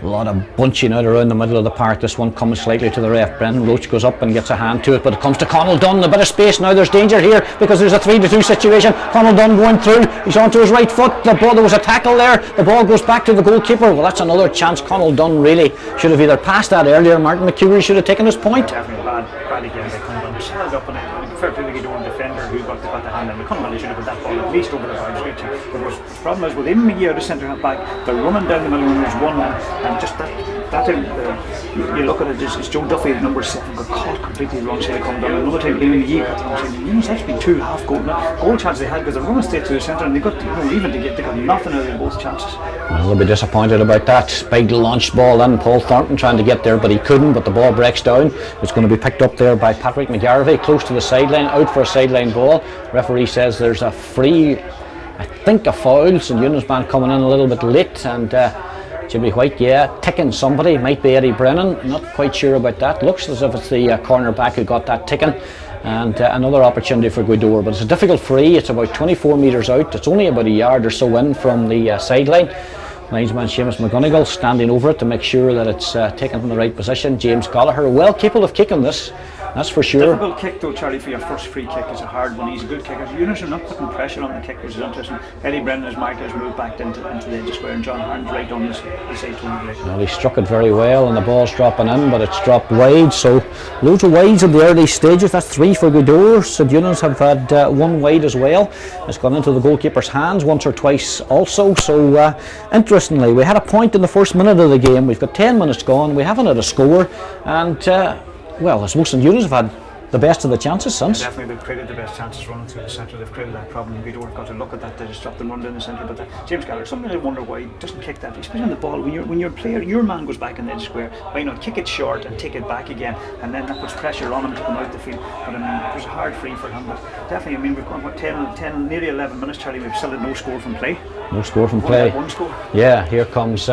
A lot of bunching out around the middle of the park. This one comes slightly to the left. Brendan Roach goes up and gets a hand to it, but it comes to Conall Dunn. A bit of space now. There's danger here because there's a 3-2 situation. Conall Dunn going through. He's onto his right foot. There was a tackle there. The ball goes back to the goalkeeper. Well, that's another chance. Conall Dunn really should have either passed that earlier. Martin McCurry should have taken his point. Definitely bad again by Conall Dunn. He held up on it. Fair play to the Gweedore defender who got the hand in. Conall Dunn should have put that ball at least over the bar. The problem is with him McGee out of centre half back, they're running down the middle when there's one man, and just that you look at it, it's Joe Duffy at number 7 got caught completely wrong side of come down. Another time Liam McGee got the wrong side. That's been 2 half goal chances they had because they're running straight to the centre, and they got even to get, they got nothing out of both chances. Well, they'll be disappointed about that. Big launched ball in, Paul Thornton trying to get there, but he couldn't, but the ball breaks down. It's going to be picked up there by Patrick McGarvey, close to the sideline, out for a sideline ball. Referee says there's a free, I think a foul. St Eunans man coming in a little bit late, and Jimmy White, ticking somebody. Might be Eddie Brennan, not quite sure about that. Looks as if it's the corner back who got that ticking. And another opportunity for Gweedore, but it's a difficult free. It's about 24 metres out. It's only about a yard or so in from the sideline. Linesman Seamus McGonigal standing over it to make sure that it's taken from the right position. James Gallagher, well capable of kicking this, that's for sure. Difficult kick though, Charlie, for your first free kick. It's a hard one. He's a good kicker. Eunans are not putting pressure on the kick, which is interesting. Eddie Brennan, as Mark has moved back into the edge square, and John Harn's right on the side 20 right. Well, he struck it very well, and the ball's dropping in, but it's dropped wide. So loads of wides in the early stages. That's 3 for Gweedore. St Eunans have had 1 wide as well. It's gone into the goalkeeper's hands once or twice also. So interestingly, we had a point in the first minute of the game. We've got 10 minutes gone. We haven't had a score, and well, I suppose St Eunans have had the best of the chances since. Yeah, definitely, they've created the best chances running through the centre. They've created that problem. Gweedore got to look at that. They just dropped them run down the centre. But James Gallagher, something I wonder why he doesn't kick that, especially on the ball. When your player, your man goes back in the edge square, why not kick it short and take it back again, and then that puts pressure on him to come out the field. But I mean, there's a hard free for him. But definitely, I mean, we've gone 10, nearly 11 minutes, Charlie. We've still had no score from play. No score from play. One score. Yeah, here comes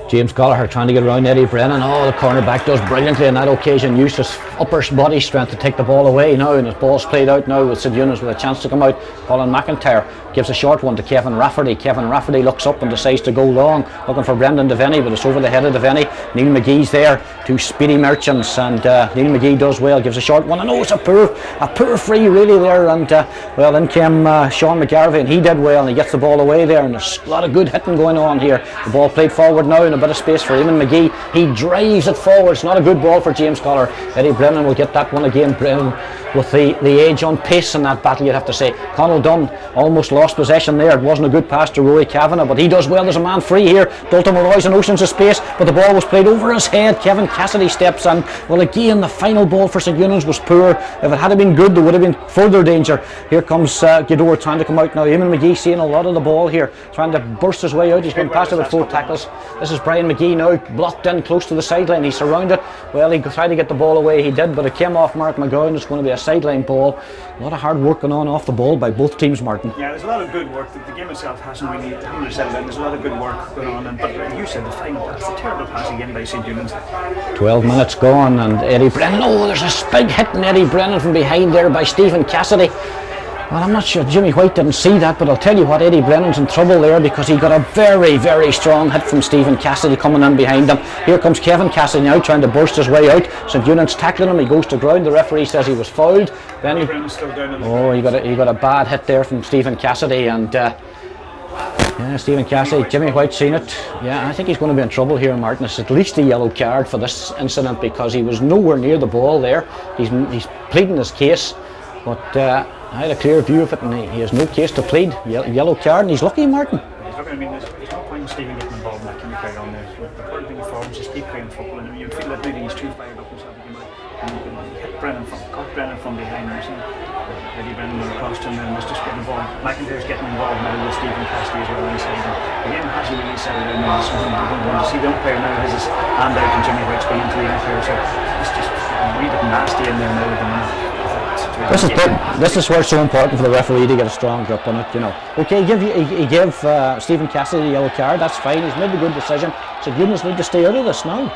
James Gallagher trying to get around Eddie Brennan. Oh, the cornerback does brilliantly on that occasion, used his upper body strength to take the ball away now, and his ball's played out now with St Eunans with a chance to come out. Colin McIntyre gives a short one to Kevin Rafferty. Kevin Rafferty looks up and decides to go long, looking for Brendan Devaney, but it's over the head of Devaney. Neil McGee's there, 2 speedy merchants, and Neil McGee does well, gives a short one, and it's a poor free really there, and well, in came Sean McGarvey, and he did well, and he gets the ball away there, and there's a lot of good hitting going on here. The ball played forward now, and a bit of space for Eamon McGee. He drives it forward. It's not a good ball for James Gallagher. Eddie Brennan will get that one again. Brennan with the edge on pace in that battle, you'd have to say. Conall Dunn almost lost possession there. It wasn't a good pass to Rory Kavanagh, but he does well. There's a man free here. Dalton Malloy's in oceans of space, but the ball was played over his head. Kevin Cassidy steps in. Well, again, the final ball for St Eunans was poor. If it had been good, there would have been further danger. Here comes Gweedore trying to come out now. Eamon McGee seeing a lot of the ball here, trying to burst his way out. He's been past it with 4 tackles. This is Brian McGee now, blocked in close to the sideline. He's surrounded. Well, he tried to get the ball away. He did, but it came off Mark McGowan. It's going to be a sideline ball. A lot of hard work going on off the ball by both teams, Martin. Yeah, there's a lot of good work. The game itself hasn't really settled in. There's a lot of good work going on. But you said the final pass, the terrible pass again by St Eunans. 12 minutes gone, and Eddie Brennan. Oh, there's a big hit in Eddie Brennan from behind there by Stephen Cassidy. Well, I'm not sure Jimmy White didn't see that, but I'll tell you what, Eddie Brennan's in trouble there because he got a very, very strong hit from Stephen Cassidy coming in behind him. Here comes Kevin Cassidy now trying to burst his way out. St Eunans tackling him, he goes to ground, the referee says he was fouled. Then he got a bad hit there from Stephen Cassidy, and Stephen Cassidy, Jimmy White seen it. Yeah, I think he's going to be in trouble here, Martin. It's at least a yellow card for this incident because he was nowhere near the ball there. He's pleading his case, but I had a clear view of it, and he has no case to plead. Yellow card, and he's lucky, Martin. He's lucky. I mean, there's no point in Stephen getting involved in that kind of carry on there. The important thing for him is just keep playing football, and you feel that maybe he's too fired up himself. And you can hit caught Brennan from behind there. Eddie Brennan went across to him and was just getting involved. McIntyre's getting involved now with Stephen Cassidy as well inside. The game hasn't really settled in now. Something we're going to see. The umpire now has his hand out, and Jimmy White's going into the umpire, so it's just a wee bit nasty in there now at the minute. This is where it's so important for the referee to get a strong grip on it, you know. Okay, he gave Stephen Cassidy the yellow card, that's fine, he's made a good decision. So Eunans need to stay out of this now.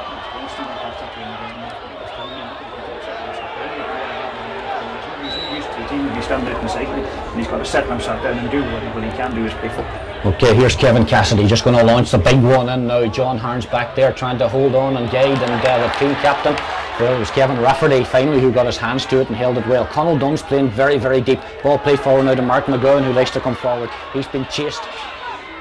He's standing out inside, and he's got to settle himself down and do what he can do is play football. Okay, here's Kevin Cassidy just going to launch the big one in now. John Harn's back there trying to hold on and guide, and the team captain. Well, it was Kevin Rafferty finally who got his hands to it and held it well. Conall Dunn's playing very, very deep. Ball played forward now to Mark McGowan, who likes to come forward. He's been chased,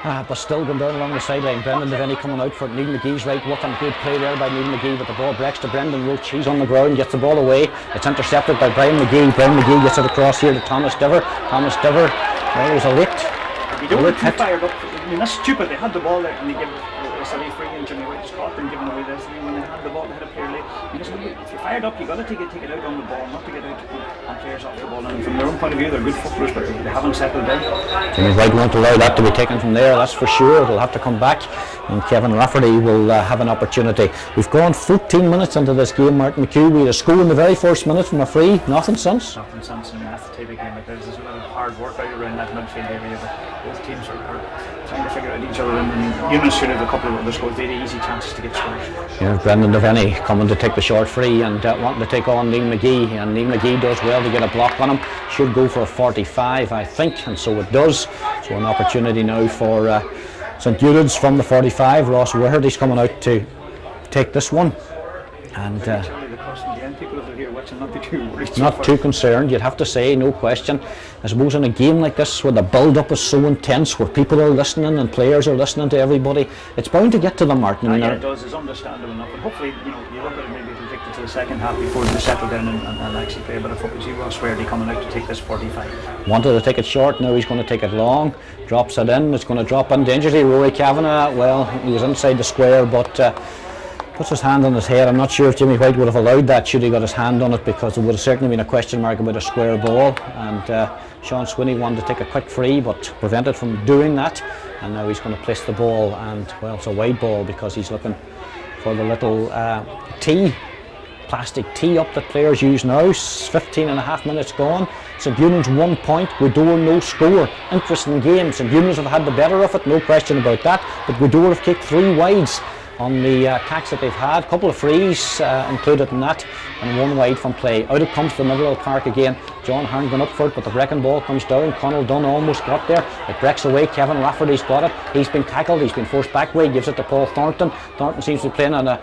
but still going down along the sideline. Brendan Devaney coming out for it. Neil McGee's right with him. Good play there by Neil McGee, but the ball breaks to Brendan Roach. He's on the ground, gets the ball away. It's intercepted by Brian McGee. Brian McGee gets it across here to Thomas Diver. Thomas Diver, well, it was a late hit. Fired up. I mean, that's stupid. They had the ball there and they give a silly free, and Jimmy White just caught them giving away this. When they had the ball, they had a player late. Because if you're fired up, you've got to take it out on the ball, not to get out on players off the ball. And from their own point of view, they're good footballers, but they haven't settled down. Jimmy White won't allow that to be taken from there, that's for sure. It'll have to come back, and Kevin Rafferty will have an opportunity. We've gone 14 minutes into this game, Martin McHugh. We had a score in the very first minute from a free, nothing since. Nothing since, and that's the type of game like this. There's a lot of hard work out around that midfield area, but both teams are trying to figure out each other, and Eunans should have a couple of other scores. They had easy chances to get scores. Yeah, Brendan Devaney coming to take the short free and wanting to take on Neil McGee, and Neil McGee does well to get a block on him. Should go for a 45, I think, and so it does. So an opportunity now for St Eunans from the 45. Ross Ward, he's coming out to take this one, and not too concerned, you'd have to say, no question. I suppose in a game like this where the build-up is so intense, where people are listening and players are listening to everybody, it's bound to get to them, Martin. Yeah, it does. It's understandable enough, and hopefully, you look at it, maybe it'll take it to the second half before they settle down and actually play a bit of football. See Ross Ward coming out to take this 45. Wanted to take it short, now he's going to take it long. Drops it in, it's going to drop in dangerously. Rory Kavanagh, well, he was inside the square, but puts his hand on his head. I'm not sure if Jimmy White would have allowed that should he got his hand on it, because there would have certainly been a question mark about a square ball, and Sean Swinney wanted to take a quick free but prevented from doing that, and now he's going to place the ball, and well, it's a wide ball because he's looking for the little plastic tee up that players use now. 15 and a half minutes gone. St Eunans 1 point, Gweedore no score. Interesting game. St Eunans have had the better of it, no question about that, but Gweedore have kicked 3 wides on the attacks that they've had. A couple of frees included in that, and 1 wide from play. Out it comes to the middle of the park again. John Harn going up for it, but the breaking ball comes down. Conall Dunn almost got there. It breaks away. Kevin Rafferty's got it. He's been tackled. He's been forced back way. Gives it to Paul Thornton. Thornton seems to be playing in a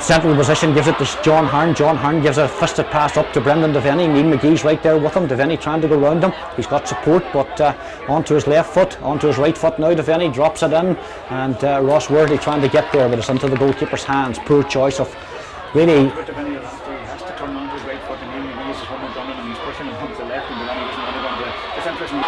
central position. Gives it to John Harn. John Harn gives a fisted pass up to Brendan Devaney. Neil McGee's right there with him. Devaney trying to go round him. He's got support, but onto his left foot, onto his right foot now. Devaney drops it in, and Ross Worthy trying to get there, but it's into the goalkeeper's hands. Poor choice of really. Devaney has to turn onto his right foot, and Neil McGee is one done, and he's pushing him onto the left, and Devaney doesn't want to go into it. It's interesting.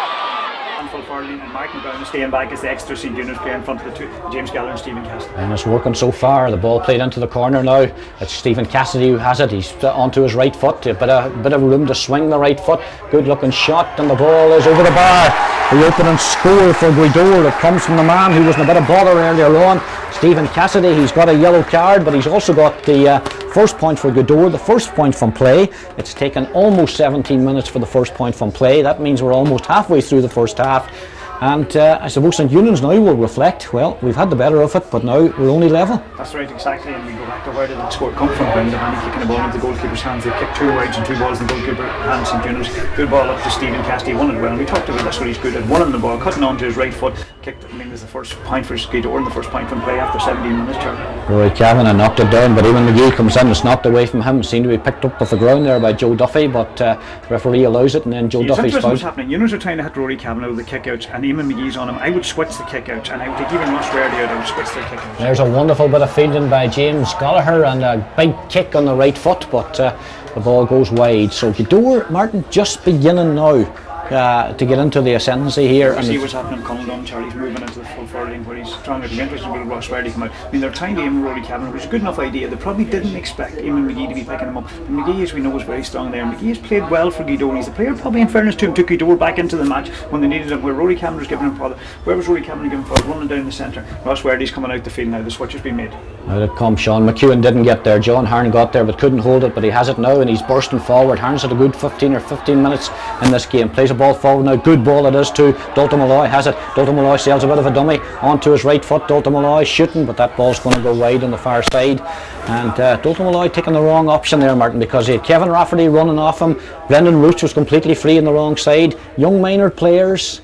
And Mark McGowan is staying back as the extra St Eunans player in front of the two, James Geller and Stephen Cassidy. And it's working so far. The ball played into the corner now. It's Stephen Cassidy who has it. He's onto his right foot. A bit of room to swing the right foot. Good looking shot, and the ball is over the bar. The opening score for Gweedore. It comes from the man who was in a bit of bother earlier on, Stephen Cassidy. He's got a yellow card, but he's also got the first point for Gweedore, the first point from play. It's taken almost 17 minutes for the first point from play. That means we're almost halfway through the first half, And I suppose St Eunans now will reflect, well, we've had the better of it, but now we're only level. That's right, exactly, and we go back to where did the score come from? When Brendan kicking the ball into the goalkeeper's hands, they kicked 2 wides and 2 balls in the goalkeeper's hands. St Eunans, good ball up to Stephen Cassidy, won it well, and we talked about that's what he's good at, won the ball, cutting onto his right foot, kicked, I mean, it was the first point for Gweedore and the first point from play after 17 minutes, Charlie. Rory Kavanagh knocked it down, but Eamon McGee comes in, it's knocked away from him, seemed to be picked up off the ground there by Joe Duffy, but referee allows it, and then Joe Duffy's foul. What's happening? Eunans are trying to hit Rory Kavanagh with the kick-outs, and Eamon McGee's on him. I would switch the kick-outs, and I would take even Ross Verdi out, I would switch their kick-outs. There's a wonderful bit of fielding by James Gallagher, and a big kick on the right foot, but the ball goes wide. So Gweedore, Martin, just beginning now to get into the ascendancy here. And see what's happening in Connell. Charlie's moving into the full forward line where he's trying to be interested with Ross Verdi come out. I mean, they're trying to aim Rory Kavanagh, which is a good enough idea. They probably didn't expect Eamon McGee to be picking him up. And McGee, as we know, is very strong there. McGee has played well for Gweedore. He's the player, probably in fairness to him, took Gweedore back into the match when they needed him, where Rory Kavanagh was giving him father. Where was Rory Kavanagh giving father? Running down the centre. Ross Verdi's coming out the field now. The switch has been made. Out it comes Sean McEwen, didn't get there. John Hearn got there but couldn't hold it, but he has it now and he's bursting forward. Hearn's had a good 15 minutes in this game. Plays a ball forward now. Good ball it is too. Dalton Malloy has it. Dalton Malloy sails a bit of a dummy onto his right foot. Dalton Malloy shooting, but that ball's going to go wide on the far side. And Dalton Malloy taking the wrong option there, Martin, because he had Kevin Rafferty running off him. Brendan Roach was completely free on the wrong side. Young minor players,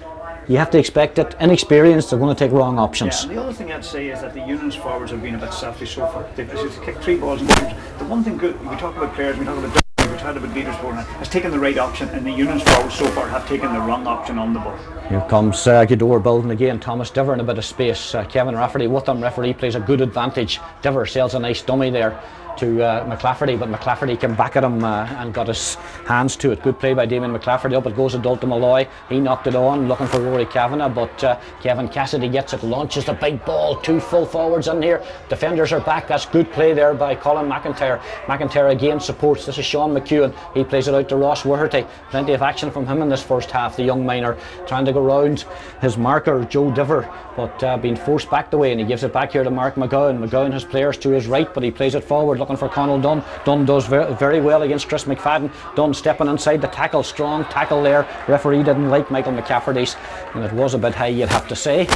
you have to expect it. Inexperienced, they're going to take wrong options. Yeah, and the other thing I'd say is that the Eunans forwards have been a bit selfish so far. They've kicked 3 balls in games. The one thing good, we talk about players, we talk about we talk about leaders beforehand, has taken the right option, and the Eunans forwards so far have taken the wrong option on the ball. Here comes Gweedore building again. Thomas Diver in a bit of space. Kevin Rafferty with him. Referee plays a good advantage. Diver sails a nice dummy there to McClafferty, but McClafferty came back at him and got his hands to it. Good play by Damien McClafferty. Up it goes to Dalton Malloy. He knocked it on, looking for Rory Kavanagh, but Kevin Cassidy gets it, launches the big ball. 2 full forwards in here. Defenders are back. That's good play there by Colin McIntyre. McIntyre again supports. This is Sean McEwen. He plays it out to Ross Werty. Plenty of action from him in this first half. The young miner trying to go round his marker, Joe Diver, but being forced back the way, and he gives it back here to Mark McGowan. McGowan has players to his right, but he plays it forward looking for Conal Dunn. Dunn does very well against Chris McFadden. Dunn stepping inside the tackle, strong tackle there. Referee didn't like Michael McCafferty's, and it was a bit high, you'd have to say.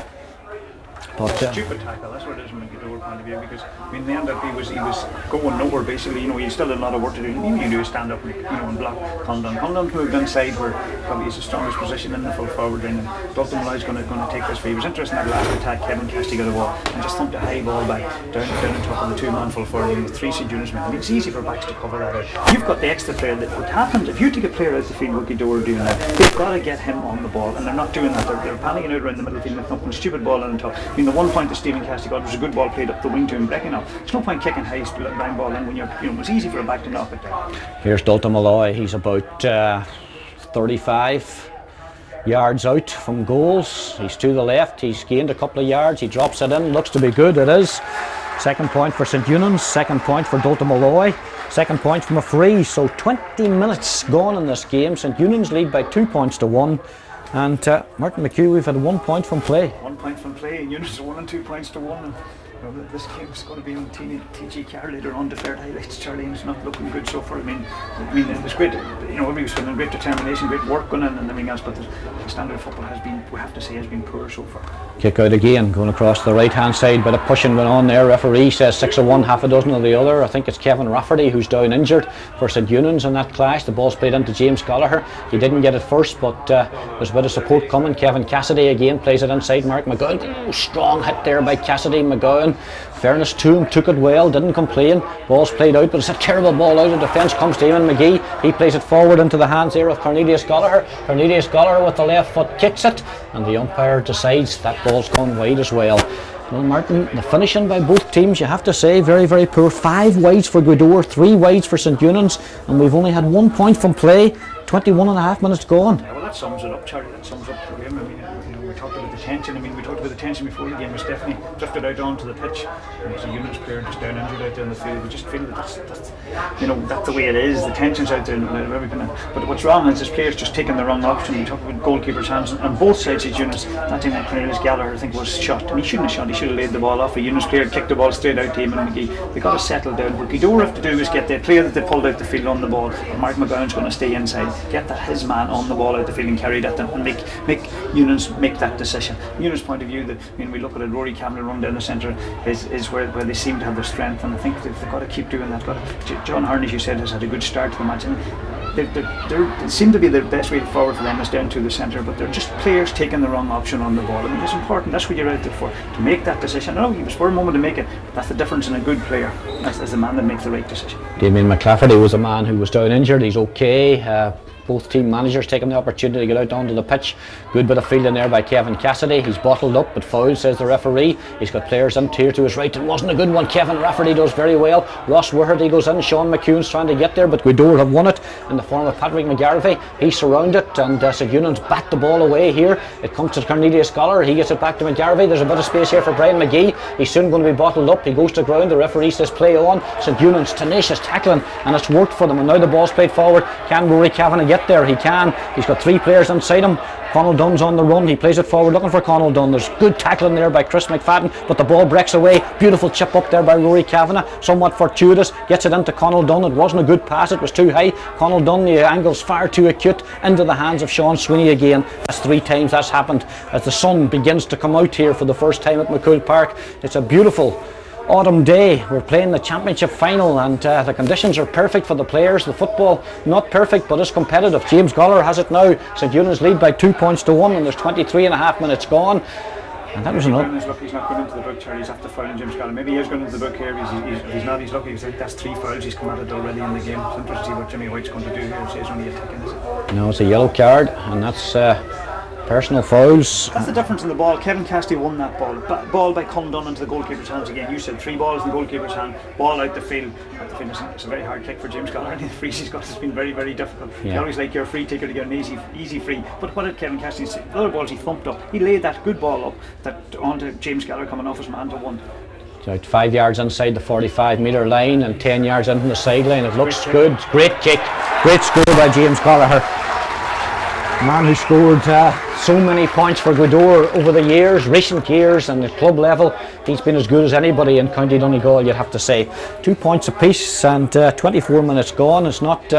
But stupid tackle, that's what it is from a Gweedore point of view, because I mean, in the end up he was going nowhere basically. You know, he still had a lot of work to do. Even you do stand up and, you know, and block Condon moved inside where probably is the strongest position in the full forward line, and Dalton Malloy's going to take this free. It was interesting that last attack. Kevin Cassidy got a ball and just thumped a high ball by down on top of the 2-man full forward line with 3 St Eunans men. I mean, it's easy for backs to cover that out. You've got the extra player. That what happens if you take a player out the field, what Gweedore are doing that, they've got to get him on the ball, and they're not doing that. They're panicking out around the middle field and thumping a stupid ball on the top. I mean, the one point that Stephen Cassidy got was a good ball played up the wing to him breaking off. There's no point kicking high line ball in when you're, you know, it's easy for a back to knock it down. Here's Dalton Malloy. He's about 35 yards out from goals. He's to the left. He's gained a couple of yards. He drops it in. Looks to be good. It is. Second point for St Eunans. Second point for Dalton Malloy. Second point from a free. So 20 minutes gone in this game. St Eunans lead by 2 points to 1. And Martin McHugh, we've had 1 point from play. 1 point from play, and Eunans are 1 and 2 points to 1. And this game is going to be on TG Carr later on. Declared highlights. Charlie, and it's not looking good so far. I mean, it was great. You know, everybody was feeling great determination, great work going in, and everything else. But the standard of football has been, we have to say, has been poor so far. Kick out again, going across the right hand side, bit of pushing went on there. Referee says 6 of one, half a dozen of the other. I think it's Kevin Rafferty who's down injured for St Eunans in that clash. The ball's played into James Gallagher. He didn't get it first, but there's a bit of support coming. Kevin Cassidy again plays it inside Mark McGowan. Ooh, strong hit there by Cassidy. McGowan, fairness to him, took it well, didn't complain. Ball's played out, but it's a terrible ball out of defence. Comes to Eamon McGee. He plays it forward into the hands here of Cornelius Gallagher. Cornelius Gallagher with the left foot kicks it, and the umpire decides that ball's gone wide as well. Well, Martin, the finishing by both teams, you have to say, very, very poor. 5 wides for Gweedore, 3 wides for St Eunans, and we've only had 1 point from play. 21 and a half minutes gone. Yeah, well, that sums it up, Charlie. That sums up the game. I mean, you know, we talked about the tension. I mean, we talked about the tension before the game. Was definitely drifted out onto the pitch. And it's a Eunans player just down injured out there in the field. We just feel that that's you know, that's the way it is. The tension's out there and everything. But what's wrong is this player's just taking the wrong option. We talk about goalkeeper's hands on both sides of Eunans. That time that Cornelius Gallagher, I think, was shot. And he shouldn't have shot. He should have laid the ball off. A Eunans player kicked the ball straight out to him and McGee. They got to settle down. What Gweedore have to do is get the player that they pulled out the field on the ball. And Mark McGowan's going to stay inside. Get his man on the ball out the field. midfield and carry that and make Eunans make that decision. Eunans' point of view, we look at it, Rory Kavanagh run down the centre is where they seem to have their strength, and I think they've got to keep doing that. John Hearn, as you said, has had a good start to the match. They seem to be the best way forward for them is down to the centre, but they're just players taking the wrong option on the ball. It's important. That's what you're out there for, to make that decision. No, he was for a moment to make it, but that's the difference in a good player. That's the man that makes the right decision. Damien McClafferty was a man who was down injured. He's okay. Both team managers taking the opportunity to get out onto the pitch. Good bit of fielding there by Kevin Cassidy. He's bottled up but foul, says the referee. He's got players in here to his right. It wasn't a good one. Kevin Rafferty does very well. Ross Woherty goes in. Sean McCune's trying to get there, but Gweedore have won it in the form of Patrick McGarvey. He's surrounded, and St Eunans bat the ball away here. It comes to Cornelius Scholar. He gets it back to McGarvey. There's a bit of space here for Brian McGee. He's soon going to be bottled up. He goes to ground. The referee says play on. St Eunans tenacious tackling, and it's worked for them, and now the ball's played forward. Can Rory Kavanagh get there? He can. He's got 3 players inside him. Conall Dunn's on the run. He plays it forward looking for Conall Dunn. There's good tackling there by Chris McFadden, but the ball breaks away. Beautiful chip up there by Rory Kavanagh, somewhat fortuitous. Gets it into Conall Dunn. It wasn't a good pass, it was too high. Conall Dunn, the angle's far too acute, into the hands of Sean Sweeney again. That's 3 times that's happened as the sun begins to come out here for the first time at McCool Park. It's a beautiful autumn day. We're playing the championship final, and the conditions are perfect for the players. The football not perfect, but it's competitive. James Goller has it now. St Eunans lead by 2 points to 1, and there's 23.5 minutes gone. And that was enough. He's not going into the book, Charlie. He's after fouling James Goller. Maybe he is going into the book here. He's not. He's lucky. He's like, that's 3 fouls he's committed already in the game. It's interesting to see what Jimmy White's going to do here. He's only attacking, is it? No, it's a yellow card, and that's personal fouls. That's the difference in the ball. Kevin Cassidy won that ball. Ball by Conall Dunn into the goalkeeper's hands again. You said 3 balls in the goalkeeper's hand. Ball out the field. It's a very hard kick for James Goller. The frees he's got has been very, very difficult. You always like your free taker to get an easy free. But what did Kevin Cassidy say? The other balls he thumped up. He laid that good ball up that onto James Goller coming off his man to 1. Out 5 yards inside the 45-metre line and 10 yards into the sideline. It looks good. Great kick. Great score by James Goller. Man who scored so many points for Gweedore over the years, recent years, and at club level. He's been as good as anybody in County Donegal, you'd have to say. 2 points apiece and 24 minutes gone. It's not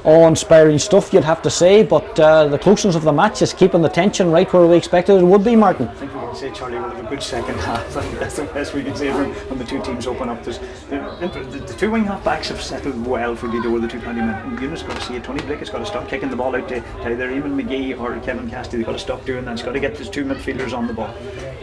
awe-inspiring stuff, you'd have to say, but the closeness of the match is keeping the tension right where we expected it would be, Martin. I think we can say, Charlie, we'll have a good second half. I think that's the best we can say when the 2 teams open up. The 2 wing half backs have settled well for Gweedore, the 2 county men. Eunan's got to see it. Tony Blake has got to stop kicking the ball out to either Eamon McGee or Kevin Cassidy. They've got to stop doing that. He's got to get his 2 midfielders on the ball.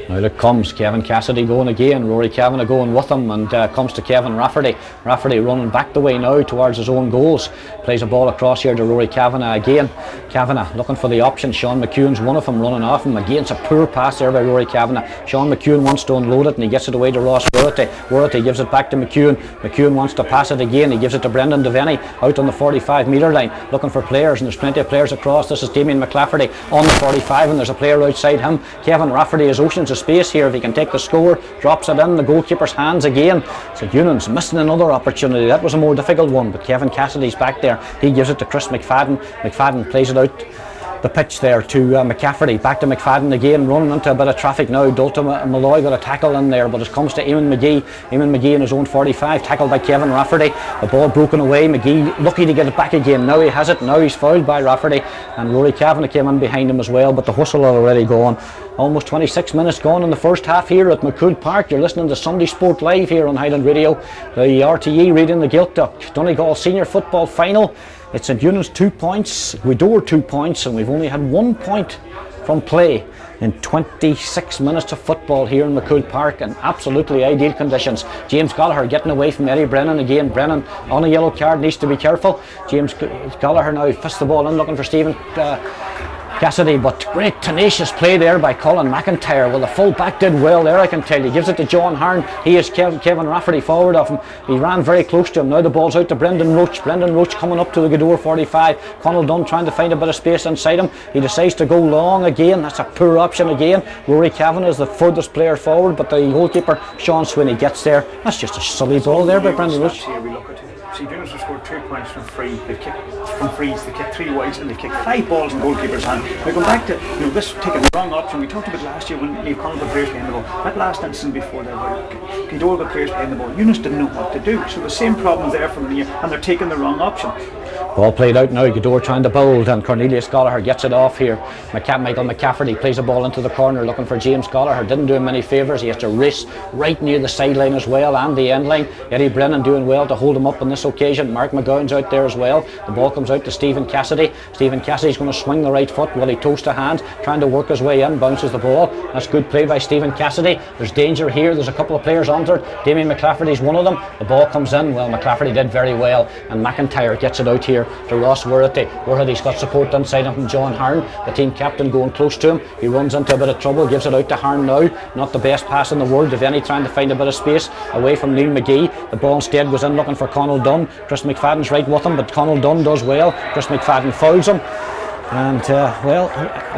Now it comes Kevin Cassidy going again, Rory Kavanagh going with him, and comes to Kevin Rafferty. Rafferty running back the way now towards his own goals. Plays a ball across here to Rory Kavanagh again. Kavanagh looking for the option. Sean McCune's one of them running off him. Again, it's a poor pass there by Rory Kavanagh. Sean McCune wants to unload it and he gets it away to Ross Woherty. Woherty gives it back to McCune. McCune wants to pass it again. He gives it to Brendan Devaney out on the 45-metre line, looking for players, and there's plenty of players across. This is Damien McClafferty on the 45, and there's a player outside him. Kevin Rafferty has oceans of space here. If he can take the score, drops it in the goalkeeper's hands again. So Eunans missing another opportunity. That was a more difficult one, but Kevin Cassidy's back there. He gives it to Chris McFadden. McFadden plays it out the pitch there to McCafferty. Back to McFadden again, running into a bit of traffic now. Dalton Malloy got a tackle in there, but it comes to Eamon McGee. Eamon McGee in his own 45, tackled by Kevin Rafferty. The ball broken away. McGee lucky to get it back again. Now he has it. Now he's fouled by Rafferty, and Rory Kavanagh came in behind him as well, but the whistle had already gone. Almost 26 minutes gone in the first half here at McCool Park. You're listening to Sunday Sport Live here on Highland Radio. The RTE reading the Gaoth Donegal Senior Football Final. It's St Eunans 2 points, Gweedore 2 points, and we've only had 1 point from play in 26 minutes of football here in McCool Park in absolutely ideal conditions. James Goller getting away from Eddie Brennan again. Brennan on a yellow card, needs to be careful. James Goller now fists the ball in looking for Stephen Cassidy, but great tenacious play there by Colin McIntyre. Well, the full back did well there, I can tell you. Gives it to John Hearn. He is Kevin Rafferty forward of him. He ran very close to him. Now the ball's out to Brendan Roach. Brendan Roach coming up to the Gweedore 45. Conall Dunn trying to find a bit of space inside him. He decides to go long again. That's a poor option again. Rory Kavanagh is the furthest player forward, but the goalkeeper Sean Sweeney gets there. That's just a silly ball there by Brendan Roach. St Eunans have scored 2 points from free. They've kicked from frees. They've kicked 3 wides, and they've kicked 5 balls in the goalkeeper's hand. Now going back to this taking the wrong option. We talked about last year when Niamh Conall got players behind the ball. That last instance before that, Gweedore got players behind the ball. Eunans didn't know what to do. So the same problem there from Niamh, and they're taking the wrong option. Ball played out now, Gweedore trying to build, and Cornelius Gallagher gets it off here. Michael McCafferty plays the ball into the corner looking for James Gallagher. Didn't do him many favours. He has to race right near the sideline as well and the end line. Eddie Brennan doing well to hold him up on this occasion. Mark McGowan's out there as well. The ball comes out to Stephen Cassidy. Stephen Cassidy's going to swing the right foot while he toasts a hand, trying to work his way in, bounces the ball. That's good play by Stephen Cassidy. There's danger here. There's a couple of players under it. Damien McClafferty's one of them. The ball comes in. Well, McClafferty did very well, and McIntyre gets it out here to Ross Worthy. Worthy's got support inside him from John Hearn, the team captain, going close to him. He runs into a bit of trouble, gives it out to Hearn now. Not the best pass in the world, if any, trying to find a bit of space away from Neil McGee. The ball instead goes in looking for Conal Dunn. Chris McFadden's right with him, but Conal Dunn does well. Chris McFadden fouls him. And well,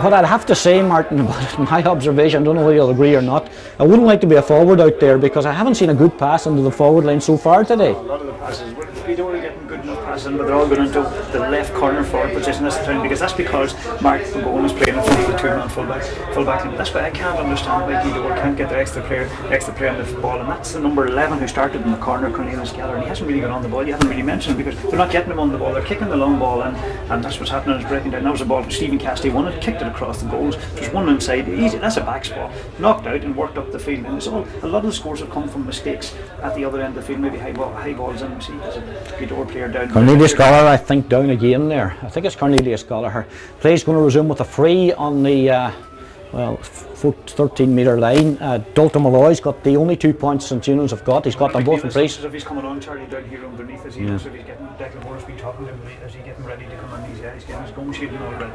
what I'd have to say, Martin, about it, my observation, I don't know whether you'll agree or not, I wouldn't like to be a forward out there because I haven't seen a good pass into the forward line so far today. A lot of the passes, Gweedore are getting good enough passes in, but they're all going into the left corner forward position this time, because that's because Mark McGowan is playing in front of the two-man fullback line. That's why I can't understand why Gweedore can't get their extra player on the ball, and that's the number 11 who started in the corner, Cornelius Gallagher, and he hasn't really got on the ball. You haven't really mentioned him because they're not getting him on the ball. They're kicking the long ball in, and that's what's happening. Is breaking down. That was a ball from Stephen Cassidy won it, kicked it across the goals. There's one inside, easy. That's a back ball, knocked out and worked up the field. And it's all, a lot of the scores have come from mistakes at the other end of the field. Maybe high balls in. See, there's a Gweedore player down. Cornelius Gallagher, I think, down again there. I think it's Cornelius Gallagher. Play's going to resume with a free on the 13 metre line. Dalton Malloy's got the only 2 points St Eunans have got. He's got them both in place. As if he's coming on, Charlie, down here underneath as he looks, if he's getting Declan Moore's been talking to him as he's getting ready to come on. He's getting his gum shielding already.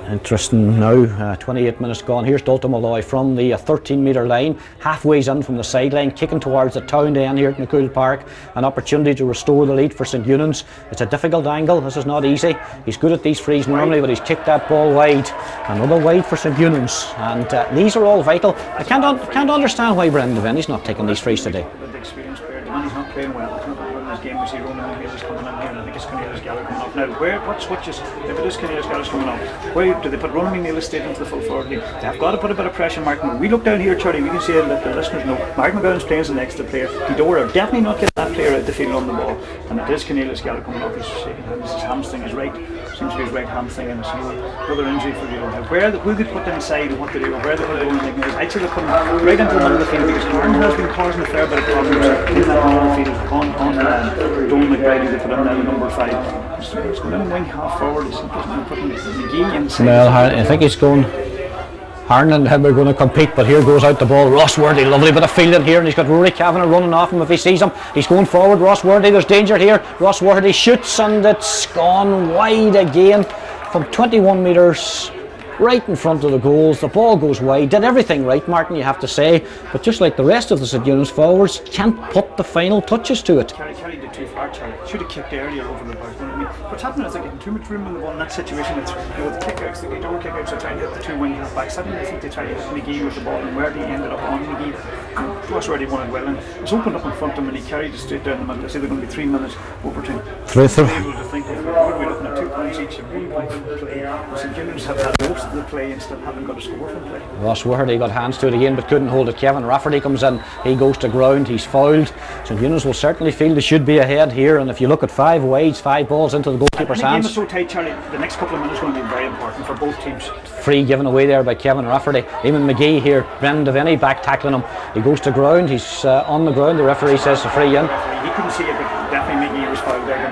Interesting now, 28 minutes gone. Here's Dalton Malloy from the 13 metre line, halfways in from the sideline, kicking towards the town end here at McCool Park. An opportunity to restore the lead for St Eunans. It's a difficult angle, this is not easy. He's good at these frees normally, but he's kicked that ball wide. Another wide for St Eunans, and these are all vital. I can't understand why Brendan Devaney's not taking these frees today. The experienced player, Devaney's not playing well. He's not running his game. We see Ronan McGill coming in here, and I think it's Cornelius Gallagher coming up. Now, what switches, if it is Cornelius Gallagher coming up, where do they put Ronan McGill straight into the full forward league? They've got to put a bit of pressure on Mark McGowan. We look down here, Charlie, we can see and let the listeners know Mark McGowan's playing as an extra player. Gweedore are definitely not getting that player out the field on the ball, and it is Cornelius Gallagher coming up. He's shaking hands, his hamstring is right, seems to be his right hamstring, and it's another injury for Gweedore. Where will they put them inside and what they do, or where they put Ronan McGill? I'd say they put him right into the middle of the field, because Hearn has been causing a fair bit of problems in that middle of the field. On Donald McBride, they put him down number 5. He's going in wing half forward. He's putting McGee inside. Well, I think he's going. Hearn and him are going to compete, but here goes out the ball. Ross Worthy, lovely bit of fielding here, and he's got Rory Kavanagh running off him if he sees him. He's going forward, Ross Worthy, there's danger here. Ross Worthy shoots, and it's gone wide again from 21 metres. Right in front of the goals, the ball goes wide. Did everything right, Martin, you have to say, but just like the rest of the St Eunans forwards, can't put the final touches to it. Kelly did too far, Charlie. Should have kicked earlier over the bar. I mean, what's happening is they're getting too much room in the ball in that situation. It's, the kickouts, the Gweedore kickouts are trying to hit the two wing half backs. I didn't think they tried to hit McGee with the ball, and where he ended up on McGee. Ross already won it well, and it was opened up in front of him, and he carried it straight down the middle. I say they're going to be 3 minutes overtime. Through. Able to think of we're looking at 2 points each, and 1 point from play. St Eunans have had most of the play and still haven't got a score from play. Ross Worthy got hands to it again, but couldn't hold it. Kevin Rafferty comes in, he goes to ground, he's fouled. St Eunans will certainly feel they should be ahead here, and if you look at 5 wides, 5 balls into the goalkeeper's hands. The game is so tight, Charlie, the next couple of minutes are going to be very important for both teams. Free given away there by Kevin Rafferty. Eamon McGee here, Brendan Devaney back tackling him. He goes to ground, he's on the ground, the referee says a free in. He couldn't see it, but definitely McGee was fouled there.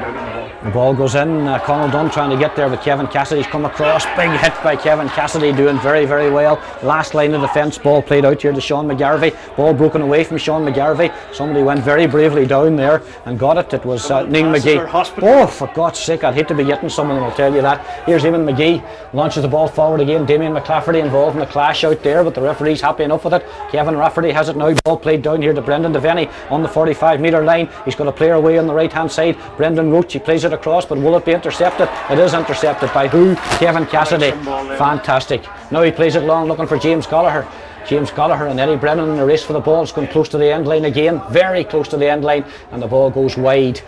The ball goes in, Conal Dunn trying to get there, but Kevin Cassidy's come across. Big hit by Kevin Cassidy, doing very, very well. Last line of defence, ball played out here to Sean McGarvey. Ball broken away from Sean McGarvey. Somebody went very bravely down there and got it. It was Neil McGee. Oh, for God's sake, I'd hate to be getting someone, I'll tell you that. Here's Eamon McGee, launches the ball forward again. Damien McClafferty involved in the clash out there, but the referee's happy enough with it. Kevin Rafferty has it now. Ball played down here to Brendan Devaney on the 45 metre line. He's got a player away on the right hand side. Brendan Roach, he plays it across, but will it be intercepted? It is intercepted by who? Kevin Cassidy. Fantastic. Now he plays it long, looking for James Gallagher. James Gallagher and Eddie Brennan in the race for the ball. It's going close to the end line again, very close to the end line, and the ball goes wide.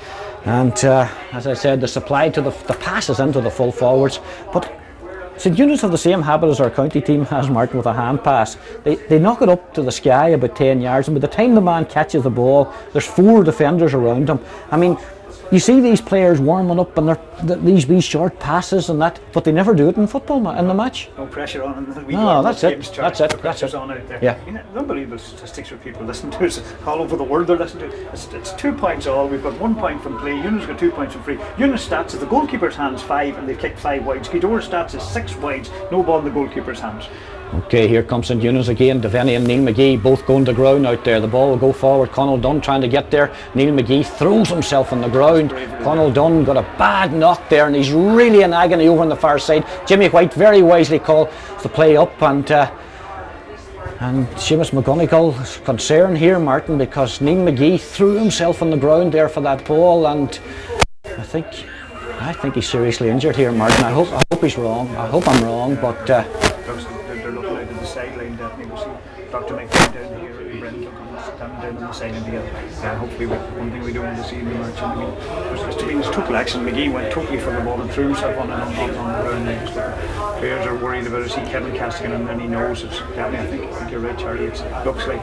And as I said, the supply to the passes into the full forwards, but St Eunans have the same habit as our county team has, Martin, with a hand pass. They knock it up to the sky about 10 yards, and by the time the man catches the ball, there's 4 defenders around him. I mean, you see these players warming up and these wee short passes and that, but they never do it in football in the match. No pressure on them. No, that's it. That's it. That's it. On out there. Yeah. You know, unbelievable statistics for people listening to us all over the world. They're listening to us. It's 2 points all. We've got 1 point from play. Eunans got 2 points from free. Eunans stats is the goalkeeper's hands 5 and they've kicked 5 wides. Gweedore stats is 6 wides. No ball in the goalkeeper's hands. Okay, here comes St Eunans again. Devaney and Neil McGee both going to ground out there. The ball will go forward. Conall Dunn trying to get there. Neil McGee throws himself on the ground. Conall Dunn got a bad knock there and he's really in agony over on the far side. Jimmy White very wisely called the play up, and Seamus McGonigal's concern here, Martin, because Neil McGee threw himself on the ground there for that ball, and I think he's seriously injured here, Martin. I hope he's wrong. I hope I'm wrong, but they're looking out at the sideline. Definitely, we'll see Dr. McGee down here and Brendan standing down on the sideline together. Hopefully, one thing we don't want to see in the match. I mean, it's total action. McGee went totally for the ball and threw himself on the ground. Players are worried about it. See Kevin Castigan, and then he knows it's definitely. I think you're right, Charlie. It looks like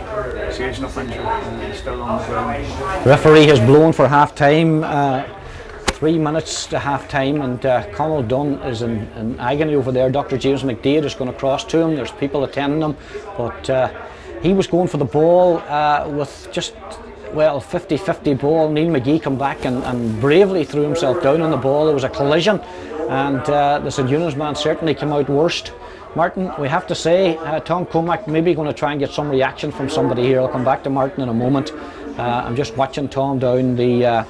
serious enough injury. He's still on the ground. Referee has blown for half time. 3 minutes to half time, and Conall Dunn is in agony over there. Dr. James McDade is going to cross to him. There's people attending him, but he was going for the ball with just 50-50 ball. Neil McGee come back and bravely threw himself down on the ball. There was a collision, and the St Eunans man certainly came out worst. Martin, we have to say, Tom Cormack maybe going to try and get some reaction from somebody here. I'll come back to Martin in a moment. I'm just watching Tom down the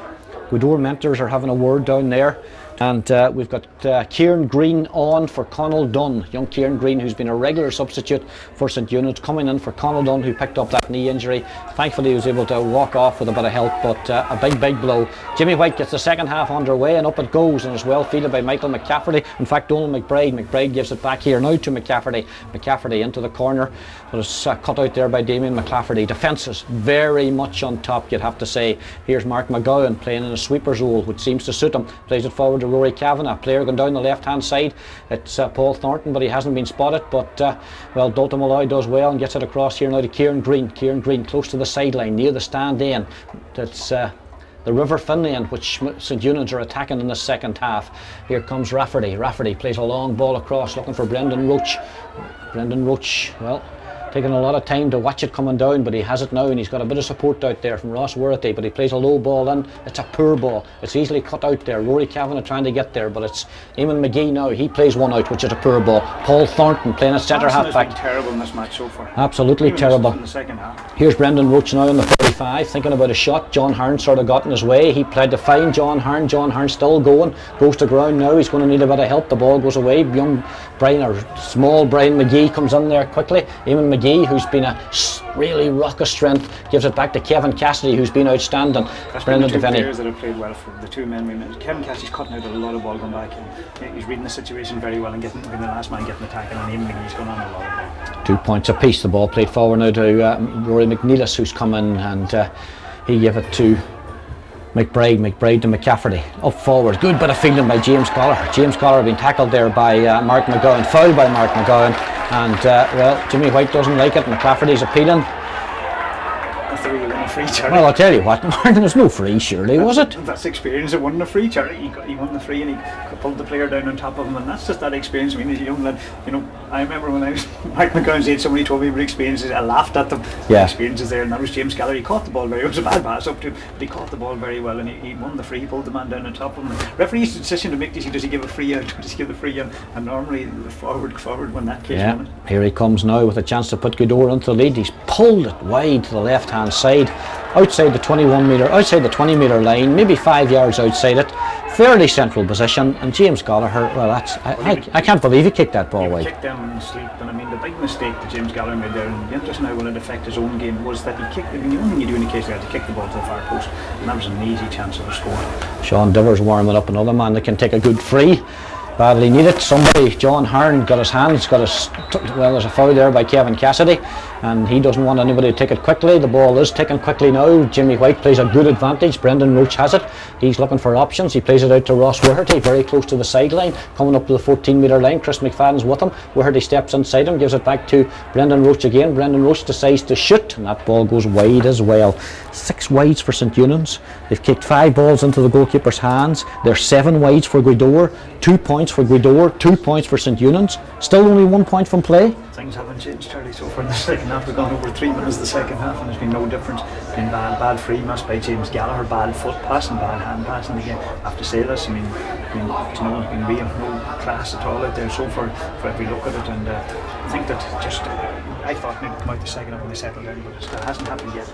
Gweedore mentors are having a word down there, and we've got Kieran Green on for Conall Dunn. Young Kieran Green, who's been a regular substitute for St Eunans, coming in for Conall Dunn, who picked up that knee injury. Thankfully he was able to walk off with a bit of help, but a big blow. Jimmy White gets the second half underway, and up it goes, and it's well fielded by Michael McCafferty. In fact, Donald McBride gives it back here now to McCafferty into the corner, but it's cut out there by Damien McCafferty. Defence is very much on top, you'd have to say. Here's Mark McGowan playing in a sweeper's role, which seems to suit him. Plays it forward to Rory Kavanagh. Player going down the left hand side. It's Paul Thornton, but he hasn't been spotted. But Dalton Malloy does well and gets it across here now to Kieran Green. Kieran Green close to the sideline near the stand in. That's the River Finlay, which St Eunans are attacking in the second half. Here comes Rafferty. Rafferty plays a long ball across, looking for Brendan Roach. Brendan Roach, well, taking a lot of time to watch it coming down, but he has it now, and he's got a bit of support out there from Ross Worthy, but he plays a low ball in. It's a poor ball. It's easily cut out there. Rory Kavanagh trying to get there, but it's Eamon McGee now. He plays one out, which is a poor ball. Paul Thornton playing at centre half back. Terrible in this match so far. Absolutely terrible. In the second half. Here's Brendan Roach now in the 45, thinking about a shot. John Hearn sort of got in his way. He played to find John Hearn. John Hearn still going, goes to ground now. He's going to need a bit of help. The ball goes away. Young Brian, or small Brian McGee, comes in there quickly. Eamon McGee, who's been a really rock of strength, gives it back to Kevin Cassidy, who's been outstanding. Brendan the two players that have played well for the two men we mentioned. Kevin Cassidy's cutting out a lot of ball going back, and he's reading the situation very well and being the last man getting attacking, and Eamon McGee's going on a lot of ball. 2 points apiece. The ball played forward now to Rory McNeilis, who's come in, and he gave it to McBride to McCafferty. Up forward, good bit of fielding by James Collar. James Collar being tackled there by Mark McGowan, fouled by Mark McGowan, and well, Jimmy White doesn't like it. McCafferty's appealing. Free, well, I'll tell you what, Martin, there's no free, surely, was it? That's experience of winning a free, Charlie. He won the free and he pulled the player down on top of him, and that's just that experience. I mean, as a young lad, you know, I remember when I was Mike McGowan's age, somebody told me about experiences, I laughed at them. Yeah. The experiences there, and that was James Gallagher. He caught the ball very well. It was a bad pass up to him, but he caught the ball very well, and he won the free. He pulled the man down on top of him. The referee's decision to make this: does he give a free out, does he give the free in? And normally the forward when that case. Yeah. Here he comes now with a chance to put Gweedore into the lead. He's pulled it wide to the left hand side, outside the 20 metre line, maybe 5 yards outside it. Fairly central position, and James Gallagher, well, that's I can't believe he kicked that ball wide. He kicked them in sleep, and I mean the big mistake that James Gallagher made there, and the interest now will it affect his own game, was that he kicked. I mean, the only thing you do in the case there is to kick the ball to the far post, and that was an easy chance of a score. Sean Diver's warming up, another man that can take a good free. badly needed. Somebody, John Hearn, got his hands, well, there's a foul there by Kevin Cassidy, and he doesn't want anybody to take it quickly. The ball is taken quickly now. Jimmy White plays a good advantage. Brendan Roach has it. He's looking for options. He plays it out to Ross Whiherty, very close to the sideline, coming up to the 14-metre line. Chris McFadden's with him. Whiherty steps inside him, gives it back to Brendan Roach again. Brendan Roach decides to shoot, and that ball goes wide as well. 6 wides for St Eunans. They've kicked 5 balls into the goalkeeper's hands. There's 7 wides for Gweedore, 2 points for Gweedore, 2 points for St Eunans. Still only 1 point from play. Things haven't changed, Charlie, so far in the second half. We've gone over 3 minutes the second half, and there's been no difference. It's been bad free miss by James Gallagher, bad foot pass and bad hand pass. And again, I have to say this, I mean, you know, it's been real, no class at all out there so far for every look at it. And I think that just, I thought maybe come out the second half when they settled down, but it hasn't happened yet.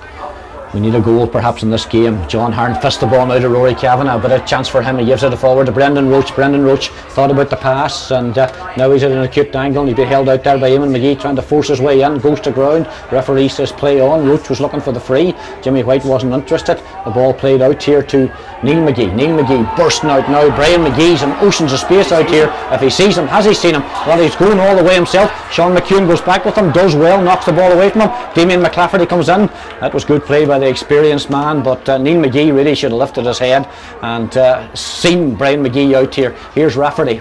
We need a goal perhaps in this game. John Hearn fists the ball now to Rory Kavanagh, but a chance for him. He gives it forward to Brendan Roach. Brendan Roach thought about the pass, and now he's at an acute angle. He's been held out there by Eamon McGee, trying to force his way in. Goes to ground. Referee says play on. Roach was looking for the free. Jimmy White wasn't interested. The ball played out here to Neil McGee. Neil McGee bursting out now. Brian McGee's in oceans of space out here. If he sees him, has he seen him? Well, he's going all the way himself. Sean McCune goes back with him, does well, knocks the ball away from him. Damien McClafferty comes in. That was good play by the experienced man, but Neil McGee really should have lifted his head and seen Brian McGee out here. Here's Rafferty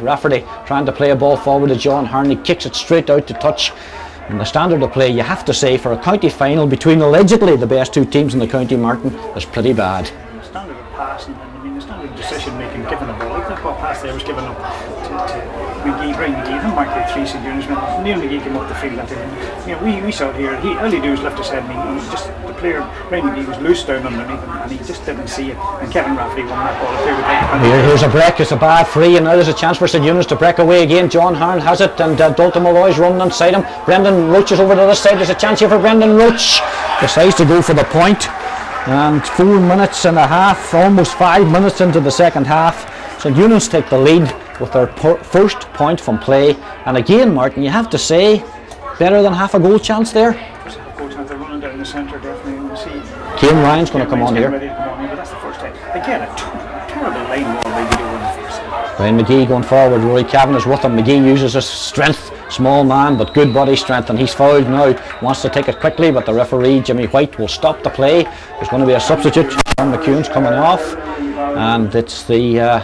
trying to play a ball forward to John Hearn. He kicks it straight out to touch. And the standard of play, you have to say, for a county final between allegedly the best 2 teams in the county, Martin, is pretty bad. The standard of passing, and I mean the standard of decision making, given the ball, like that ball pass there was given up to McGee, Brian McGee, and marked out 3 St Eunans men. Neil McGee came up the field that day. You know, we saw it here. All he do was lift his head, and he just, the player Brian McGee was loose down underneath him, and he just didn't see it. And Kevin Rafferty won that ball. Here's a break. It's a bad free, and now there's a chance for St Eunans to break away again. John Hearn has it, and Dalton Malloy's running inside him. Brendan Roach is over to this side. There's a chance here for Brendan Roach. Decides to go for the point. And 4 minutes and a half, almost 5 minutes into the second half, St Eunans take the lead with their first point from play. And again, Martin, you have to say, better than half a goal chance there. There's a goal chance. They're running down the centre, definitely. And see, Kieran Ryan's going to come on here. Ready to come on here, but that's the first time. Again, a terrible line ball by Gweedore in the first. Brian McGee going forward. Rory Kavanagh is with him. McGee uses his strength. Small man, but good body strength, and he's fouled now. Wants to take it quickly, but the referee, Jimmy White, will stop the play. There's going to be a substitute. Sean McCune's coming off, and it's the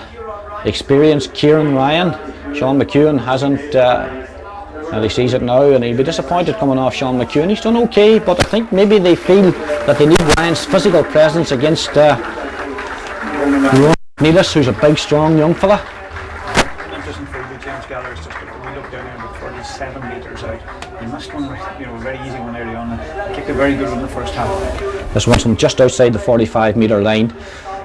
experienced Kieran Ryan. Sean McCune hasn't, and he sees it now, and he'll be disappointed coming off Sean McCune. He's done okay, but I think maybe they feel that they need Ryan's physical presence against Neelis, who's a big, strong young fella. It doesn't feel good. James Gallagher's just, we look down here about 47 metres out. He missed one, you know, a very easy one early on, and kicked a very good one in the first half. This one's from just outside the 45-metre line,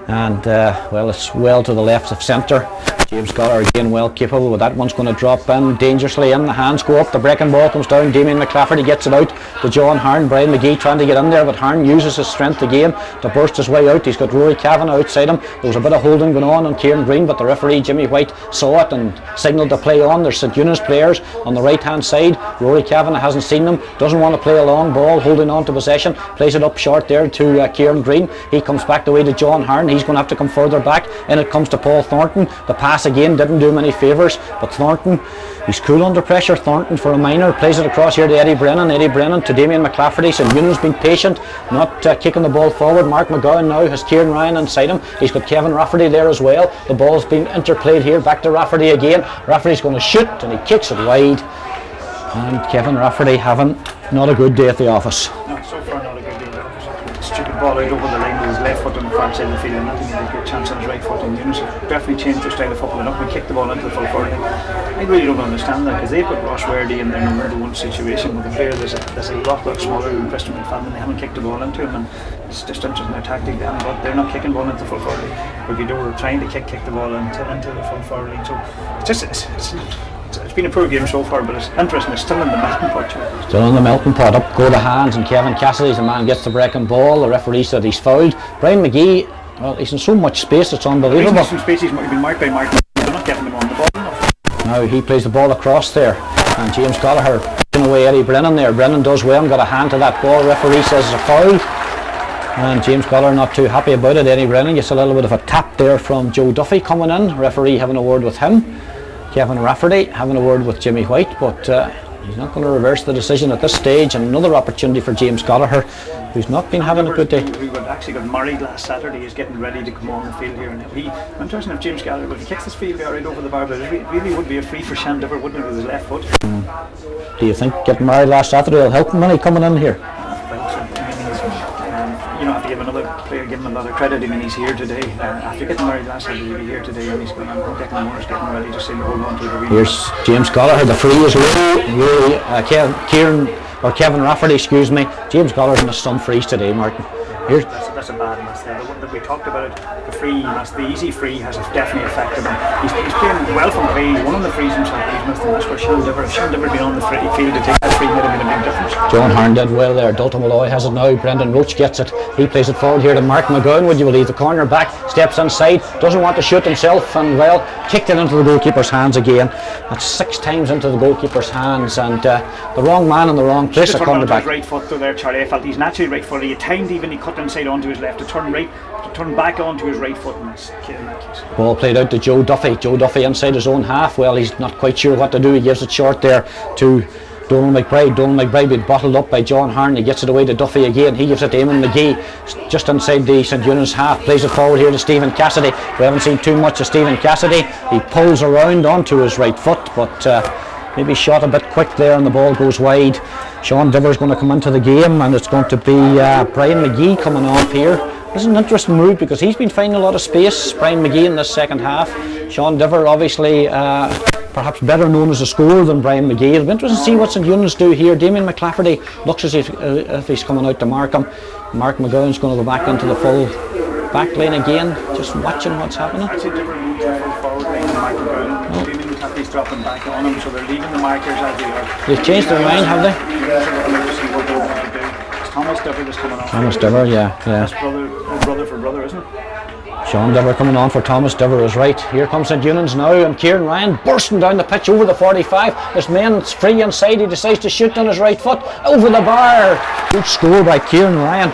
and well, it's well to the left of centre. James Gallagher again well capable, but that one's going to drop in dangerously in. The hands go up, the breaking ball comes down. Damien McClafferty gets it out to John Hearn. Brian McGee trying to get in there, but Hearn uses his strength again to burst his way out. He's got Rory Kavanagh outside him. There was a bit of holding going on Kieran Green, but the referee Jimmy White saw it and signalled to play on. There's St Eunans players on the right hand side. Rory Kavanagh hasn't seen them, doesn't want to play a long ball, holding on to possession, plays it up short there to Kieran Green. He comes back the way to John Hearn. He's going to have to come further back, and it comes to Paul Thornton. The pass again didn't do him any favours, but Thornton, he's cool under pressure. Thornton for a minor, plays it across here to Eddie Brennan to Damien McClafferty. St Eunan's been patient, not kicking the ball forward. Mark McGowan now has Kieran Ryan inside him. He's got Kevin Rafferty there as well. The ball's been interplayed here, back to Rafferty again. Rafferty's going to shoot, and he kicks it wide, and Kevin Rafferty having not a good day at the office. No, so far not a good day at the office. Stupid ball out over the line with his left foot on the far side of the field, and I think he had a good chance on his right foot. And Eunans have definitely changed their style of football enough and kicked the ball into the full forward line. I really don't understand that, because they've got Ross Whiherty in their number one situation with a player that's a lot smaller than Christian McFadden. They haven't kicked the ball into him, and it's just interesting their tactic. They're not kicking the ball into the full forward line. But Gweedore are trying to kick the ball into the full forward line. So it's been a poor game so far, but it's interesting. It's still in the melting pot. Still in the melting pot. Up go the hands, and Kevin Cassidy's the man gets the breaking ball. The referee said he's fouled. Brian McGee, well, he's in so much space, it's unbelievable. He's in space, he's been marked by Mark. They're not getting him on the ball enough. Now he plays the ball across there, and James Gallagher taking away Eddie Brennan there. Brennan does well and got a hand to that ball. Referee says it's a foul, and James Gallagher not too happy about it. Eddie Brennan gets a little bit of a tap there from Joe Duffy coming in. Referee having a word with him. Kevin Rafferty having a word with Jimmy White, but he's not going to reverse the decision at this stage. And another opportunity for James Gallagher, who's not been having a good day. Who actually got married last Saturday is getting ready to come on the field here. And I'm interested if James Gallagher, if he kicks his feet right over the bar, but it really would be a free for Shandiver, wouldn't it, with his left foot? Do you think getting married last Saturday will help him when he coming in here? You know, have to give another player, give him a lot of credit. I mean, he's here today. After getting married last Saturday, he'll be here today, and he's going to protect the moors, getting ready to see the hold on to the arena. Here's James Gallagher. The free is Kevin Rafferty, excuse me. James Gallagher in some frees today, Martin. Here's that's a bad miss there. The one that we talked about, the free, that's the easy free, has definitely affected him. He's playing well from play. He's won on the frees himself, but he's missed the match for Shandiver. If Shandiver had been on the field to take that free, might have been a big difference. John Hearn did well there. Dalton Malloy has it now. Brendan Roach gets it. He plays it forward here to Mark McGowan. Would you believe? The corner back, steps inside, doesn't want to shoot himself, and well, kicked it into the goalkeeper's hands again. That's 6 times into the goalkeeper's hands, and the wrong man in the wrong place. A corner back. Right foot though there, Charlie. I felt he's naturally right footed. He timed even. He cut inside onto his left to turn back onto his right foot, and that's in that case. Ball played out to Joe Duffy. Joe Duffy inside his own half. Well, he's not quite sure what to do. He gives it short there to Donald McBride. Donald McBride been bottled up by John Hearn. He gets it away to Duffy again. He gives it to Eamon McGee just inside the St Eunans half. Plays it forward here to Stephen Cassidy. We haven't seen too much of Stephen Cassidy. He pulls around onto his right foot, but maybe shot a bit quick there, and the ball goes wide. Sean Diver's going to come into the game, and it's going to be Brian McGee coming off here. This is an interesting move because he's been finding a lot of space, Brian McGee, in this second half. Sean Diver, obviously perhaps better known as a scorer than Brian McGee. It'll be interesting to see what St Eunans do here. Damien McClafferty looks as if he's coming out to mark him. Mark McGowan's going to go back into the full back lane again, just watching what's happening. Actually, Diver moved to the full forward lane and Mark McGowan. Damien McClafferty's dropping back on him, so they're leaving the markers as they are. They've changed their mind, have they? Thomas Diver is coming on. Thomas Diver, yeah. That's brother for brother, isn't it? Sean Diver coming on for Thomas Diver is right. Here comes St Eunans now, and Kieran Ryan bursting down the pitch over the 45. This man's free inside. He decides to shoot on his right foot over the bar. Good score by Kieran Ryan.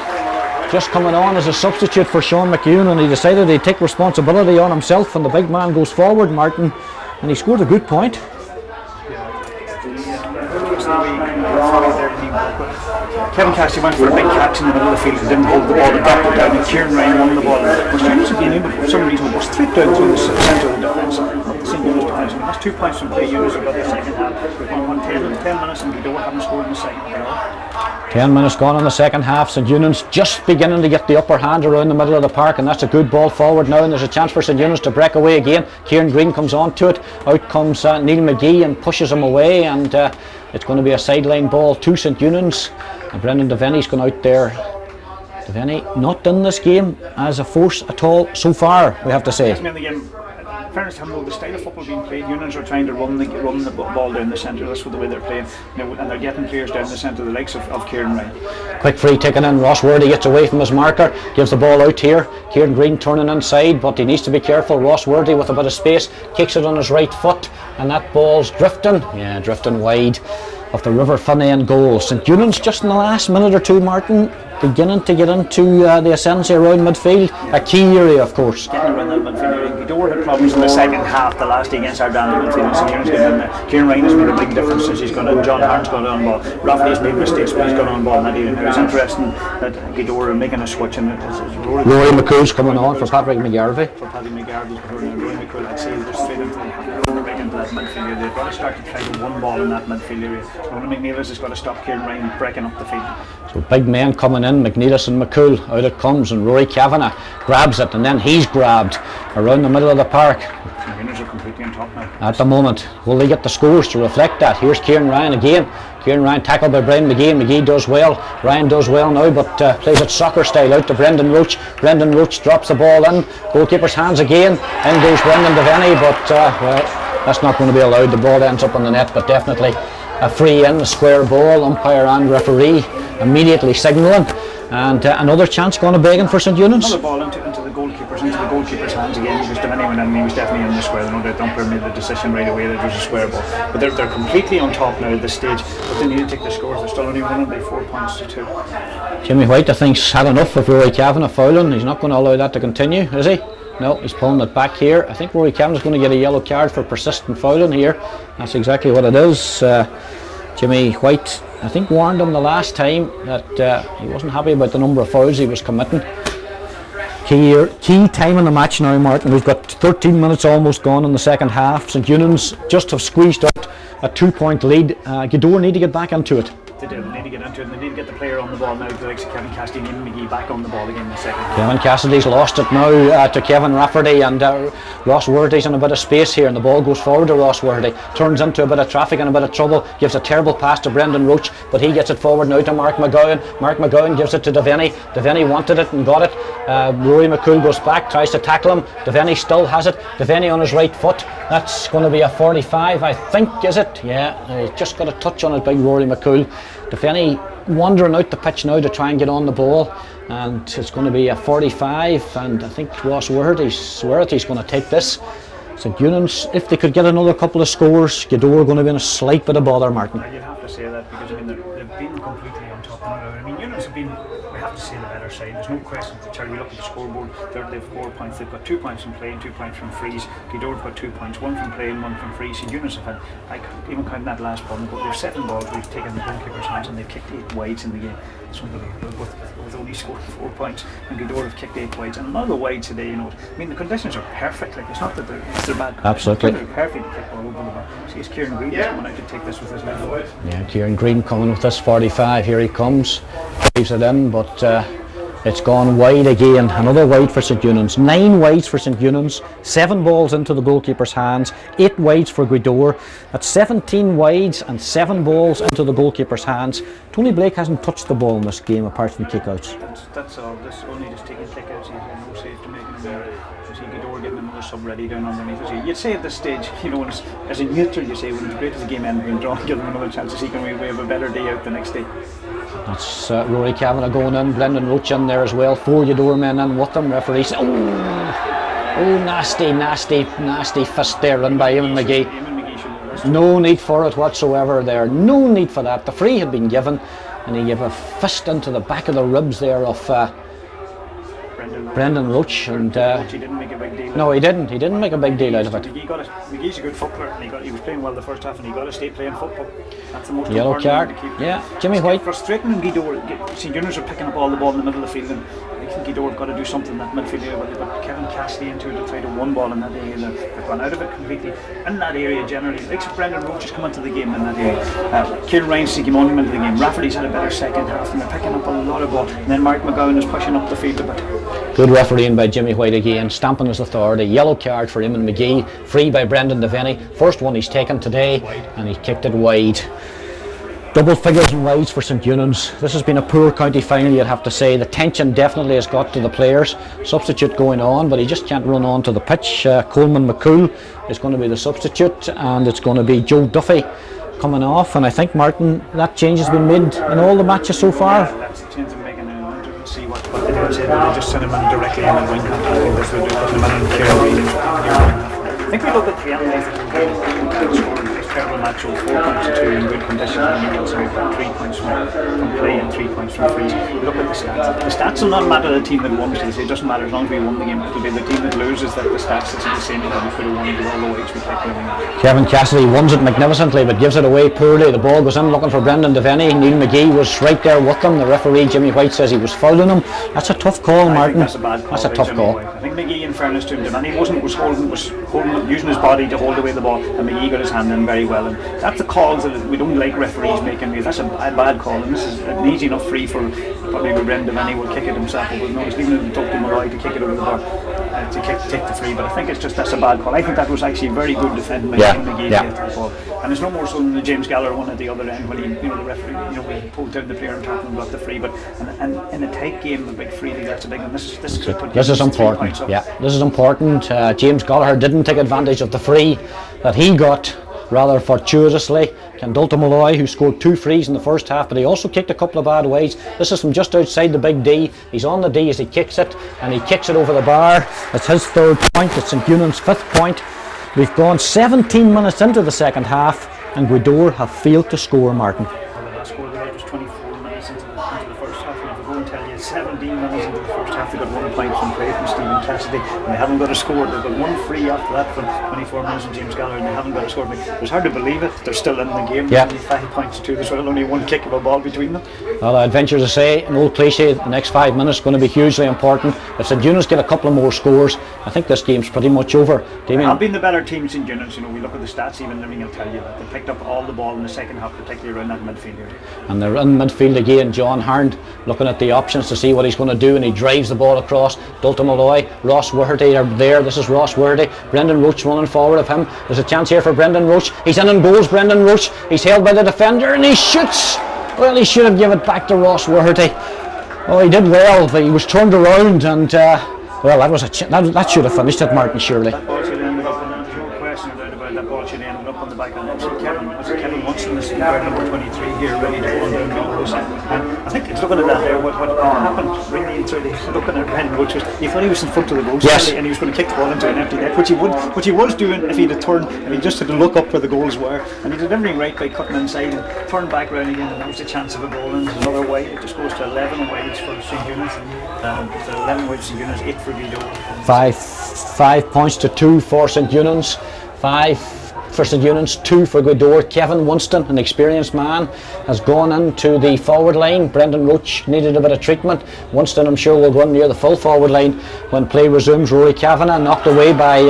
Just coming on as a substitute for Sean McEwen, and he decided he'd take responsibility on himself, and the big man goes forward, Martin, and he scored a good point. Kevin Cassidy went for a big catch in the middle of the field and didn't hold the ball and dropped it down, and Kieran Ryan won the ball. But Eunans again, able for some reason was stripped down through the centre of the defence. Not the St Eunans defence. That's 2 points from play. Eunans have got the second half. We've won 10 minutes and Gweedore haven't scored in the second half. 10 minutes gone in the second half. St Eunans just beginning to get the upper hand around the middle of the park, and that's a good ball forward now, and there's a chance for St Eunans to break away again. Kieran Green comes on to it. Out comes Neil McGee and pushes him away, and it's going to be a sideline ball to St Eunans. And Brendan Devaney's gone out there. Devaney not in this game as a force at all so far, we have to say. In fairness to him though, the style of football being played, Eunans are trying to run the ball down the centre. That's the way they're playing, and they're getting players down the centre, the likes of Kieran Ryan. Quick free taken in. Ross Worthy gets away from his marker, gives the ball out here. Kieran Green turning inside, but he needs to be careful. Ross Worthy with a bit of space kicks it on his right foot, and that ball's drifting wide of the River Finane goal. St Eunans just in the last minute or two, Martin, beginning to get into the ascendancy around midfield, a key area of course. Getting around that midfield area. Gweedore had problems in the second half, the last day against Ardanda midfield. St Eunans getting in there. Kieran Ryan has made a big difference since he's gone in. John Harn's got on ball. Rafferty's made mistakes, but he's got on ball in that area. Now it's interesting that Gweedore are making a switch, and Rory McCool's coming on for Patrick McGarvey. For Paddy McGarvey's Rory McCool, I'd say they're straight into that midfield area. They've got to start to try to one ball in that midfield area. So one of McNeilis has got to stop Kieran Ryan breaking up the field. So big men coming in, McNeilis and McCool. Out it comes, and Rory Kavanagh grabs it, and then he's grabbed around the middle of the park. Eunans are completely on top now. At the moment, will they get the scores to reflect that? Here's Kieran Ryan again. Kieran Ryan tackled by Brian McGee, and McGee does well. Ryan does well now, but plays it soccer style out to Brendan Roach. Brendan Roach drops the ball in. Goalkeeper's hands again. In goes Brendan Devaney, but well, that's not going to be allowed. The ball ends up on the net, but definitely a free in, a square ball. Umpire and referee immediately signalling, and another chance going to begging for St Eunans. Another ball into the goalkeeper's hands again. He was Devaney, and he was definitely in the square. No doubt the umpire made the decision right away that it was a square ball. But they're completely on top now at this stage. But they need to take the scores. They're still only winning by 4 points to 2. Jimmy White, I think, had enough of Rory Kavanagh fouling. He's not going to allow that to continue, is he? No, he's pulling it back here. I think Rory Kevin's going to get a yellow card for persistent fouling here. That's exactly what it is. Jimmy White, I think, warned him the last time that he wasn't happy about the number of fouls he was committing. Key time in the match now, Martin. We've got 13 minutes almost gone in the second half. St Eunans just have squeezed out a 2-point lead. Gweedore need to get back into it. They do. They need to get into it, and they need to get the player on the ball now. The likes of Kevin Cassidy and Eamon McGee back on the ball again in the second half. Kevin Cassidy's lost it now to Kevin Rafferty, and Ross Worthy's in a bit of space here, and the ball goes forward to Ross Worthy. Turns into a bit of traffic and a bit of trouble. Gives a terrible pass to Brendan Roach, but he gets it forward now to Mark McGowan. Mark McGowan gives it to Devaney. Devaney wanted it and got it. Rory McCool goes back, tries to tackle him. Devaney still has it. Devaney on his right foot. That's going to be a 45, I think, is it? Yeah, he just got a touch on it by Rory McCool. Devaney wandering out the pitch now to try and get on the ball, and it's going to be a 45, and I think Ross Worthy's going to take this. St Eunans, if they could get another couple of scores, Gweedore going to be in a slight bit of bother, Martin. You'd have to say that, because I mean they've been completely on top of it. I mean, Eunans have been, we have to say, the better side. There's no question. Charlie, we look at the scoreboard. They've 4 points. They've got 2 points from playing, 2 points from frees. Gweedore have got 2 points, 1 from playing, 1 from frees. St Eunans have had, I can't even count that last ball, but they've 7 balls. We've taken the goalkeeper's hands and they've kicked 8 wides in the game. It's unbelievable. With only scored 4 points, and Gweedore have kicked 8 wides, and another wide today. You know, I mean, the conditions are perfect. Like, it's not that they're bad. Absolutely. They're perfect to kick all over the bar. See, it's Kieran Green coming out to take this with his left foot. Yeah, Kieran Green coming with this 45. Here he comes. Leaves it in, but it's gone wide again. Another wide for St Eunans. 9 wides for St Eunans. 7 balls into the goalkeeper's hands. 8 wides for Gweedore. That's 17 wides and 7 balls into the goalkeeper's hands. Tony Blake hasn't touched the ball in this game apart from kickouts. That's all. This only just taking kickouts. He's no save to make him there. You see Gweedore getting another sub ready down underneath. You'd say at this stage, you know, as a neutral, you say when it's great as the game ended and drawn, give him another chance to see can we have a better day out the next day. That's Rory Kavanagh going in, Brendan Roach in there as well. 4 Gweedore men in with them. Referees. Oh, nasty fist there in by Eamon McGee. No need for it whatsoever there. No need for that. The free had been given, and he gave a fist into the back of the ribs there of Brendan Roach, and he didn't make a big deal. No, he didn't. He didn't make a big deal out of it. McGee's a good footballer, and he was playing well the first half, and he got to stay playing football. That's the most yellow important card. Thing to keep. Yeah, Jimmy White. Frustrating in Gweedore. St Eunans are picking up all the ball in the middle of the field, and I think Gweedore have got to do something in that midfield area. But they've got Kevin Cassidy into it to try to one ball in that area. They've gone out of it completely. In that area generally, like Brendan Roach has come into the game in that area. Kieran Ryan's taking him into the game. Rafferty's had a better second half, and they're picking up a lot of ball. And then Mark McGowan is pushing up the field a bit. Good refereeing by Jimmy White again, stamping his authority. Yellow card for Eamon McGee, free by Brendan Devaney. First one he's taken today, and he kicked it wide. Double figures and wides for St Eunans. This has been a poor county final, you'd have to say. The tension definitely has got to the players. Substitute going on, but he just can't run on to the pitch. Coleman McCool is going to be the substitute, and it's going to be Joe Duffy coming off. And I think, Martin, that change has been made in all the matches so far. Yeah, that's the change they're making. See what they do. They just send him in directly in and wing contact. I think this will do. Put him in and Kieran Green. I think we look at the analysis. Terrible match, 4 points to 2 in good condition, and you can say we've got 3 points from play and 3 points from frees. Look at the stats. The stats will not matter the team that won, so they say it doesn't matter as long as we won the game. It'll be the team that loses that the stats is the same as we could have won all the ways we kept winning. Kevin Cassidy wins it magnificently but gives it away poorly. The ball goes in looking for Brendan Devaney. Neil McGee was right there with him. The referee Jimmy White says he was fouling him. That's a tough call, Martin. That's a bad call. That's a tough call. I think McGee, in fairness to him, Devaney was holding, using his body to hold away the ball, and McGee got his hand in very well. And that's the calls that we don't like referees making, because that's a bad call, and this is an easy enough free for probably Brendan Devaney will kick it himself, but no, he's leaving it to Malloy to kick it over the bar to take the free. But I think it's just that's a bad call. I think that was actually very good defending by McGee to get that ball, and it's no more so than the James Gallagher one at the other end when the referee when he pulled down the player and tapped and got the free. But and in a tight game, a big free, that's a big one. This is important. Yeah, this is important. James Gallagher didn't take advantage of the free that he got rather fortuitously. Kendulta Malloy, who scored 2 frees in the first half, but he also kicked a couple of bad ways. This is from just outside the big D. He's on the D as he kicks it, and he kicks it over the bar. It's his 3rd point. It's St Eunan's 5th point. We've gone 17 minutes into the second half, and Gweedore have failed to score, Martin. Well, about it was 24 minutes into the first half, and if I go and tell you 17 minutes into the first half they got 1 point from play from Stephen Cassidy, and they haven't got a score. They've got 1 free after that from 24 minutes from James Gallagher, and they haven't got a score. It's hard to believe it. They're still in the game. Yeah. Only 5 points to 2. There's only 1 kick of a ball between them. Well, I'd venture to say, an old cliche, the next 5 minutes is going to be hugely important. If St Eunans get a couple of more scores, I think this game's pretty much over. They have been the better team, St Eunans. You know, we look at the stats, even everything will tell you that they picked up all the ball in the second half, particularly around that midfield area. And they're in midfield again. John Harnd looking at the options to see what he's going to do, and he drives the ball across. Dalton Malloy, Ross Worthy are there. This is Ross Worthy. Brendan Roach running forward of him. There's a chance here for Brendan Roach. He's in and goals. Brendan Roach. He's held by the defender and he shoots. Well, he should have given it back to Ross Worthy. Oh, he did well, but he was turned around, and well, that was that should have finished it, Martin, surely. That ball should have ended up, and there's no question about that ball should have ended up on the back of Kevin Munson, this guard number 23 here, ready to go on down goals. And I think it's looking at that there, what happened really into the looking at Brendan Roach was he thought he was in front of the goal, yes, and he was going to kick the ball into an empty net, which he was doing if he'd have turned, and he just had to look up where the goals were, and he did everything right by cutting inside and turned back round again, and that was the chance of a goal. And there's another wide. It just goes to 11 wides for St Eunans, 11 wides St Eunans, 8 for Gweedore. 5 points to 2 for St Eunans. 5 for St Eunans, 2 for Gweedore. Kevin Winston, an experienced man, has gone into the forward line. Brendan Roach needed a bit of treatment. Winston, I'm sure, will run near the full forward line when play resumes. Rory Kavanagh knocked away by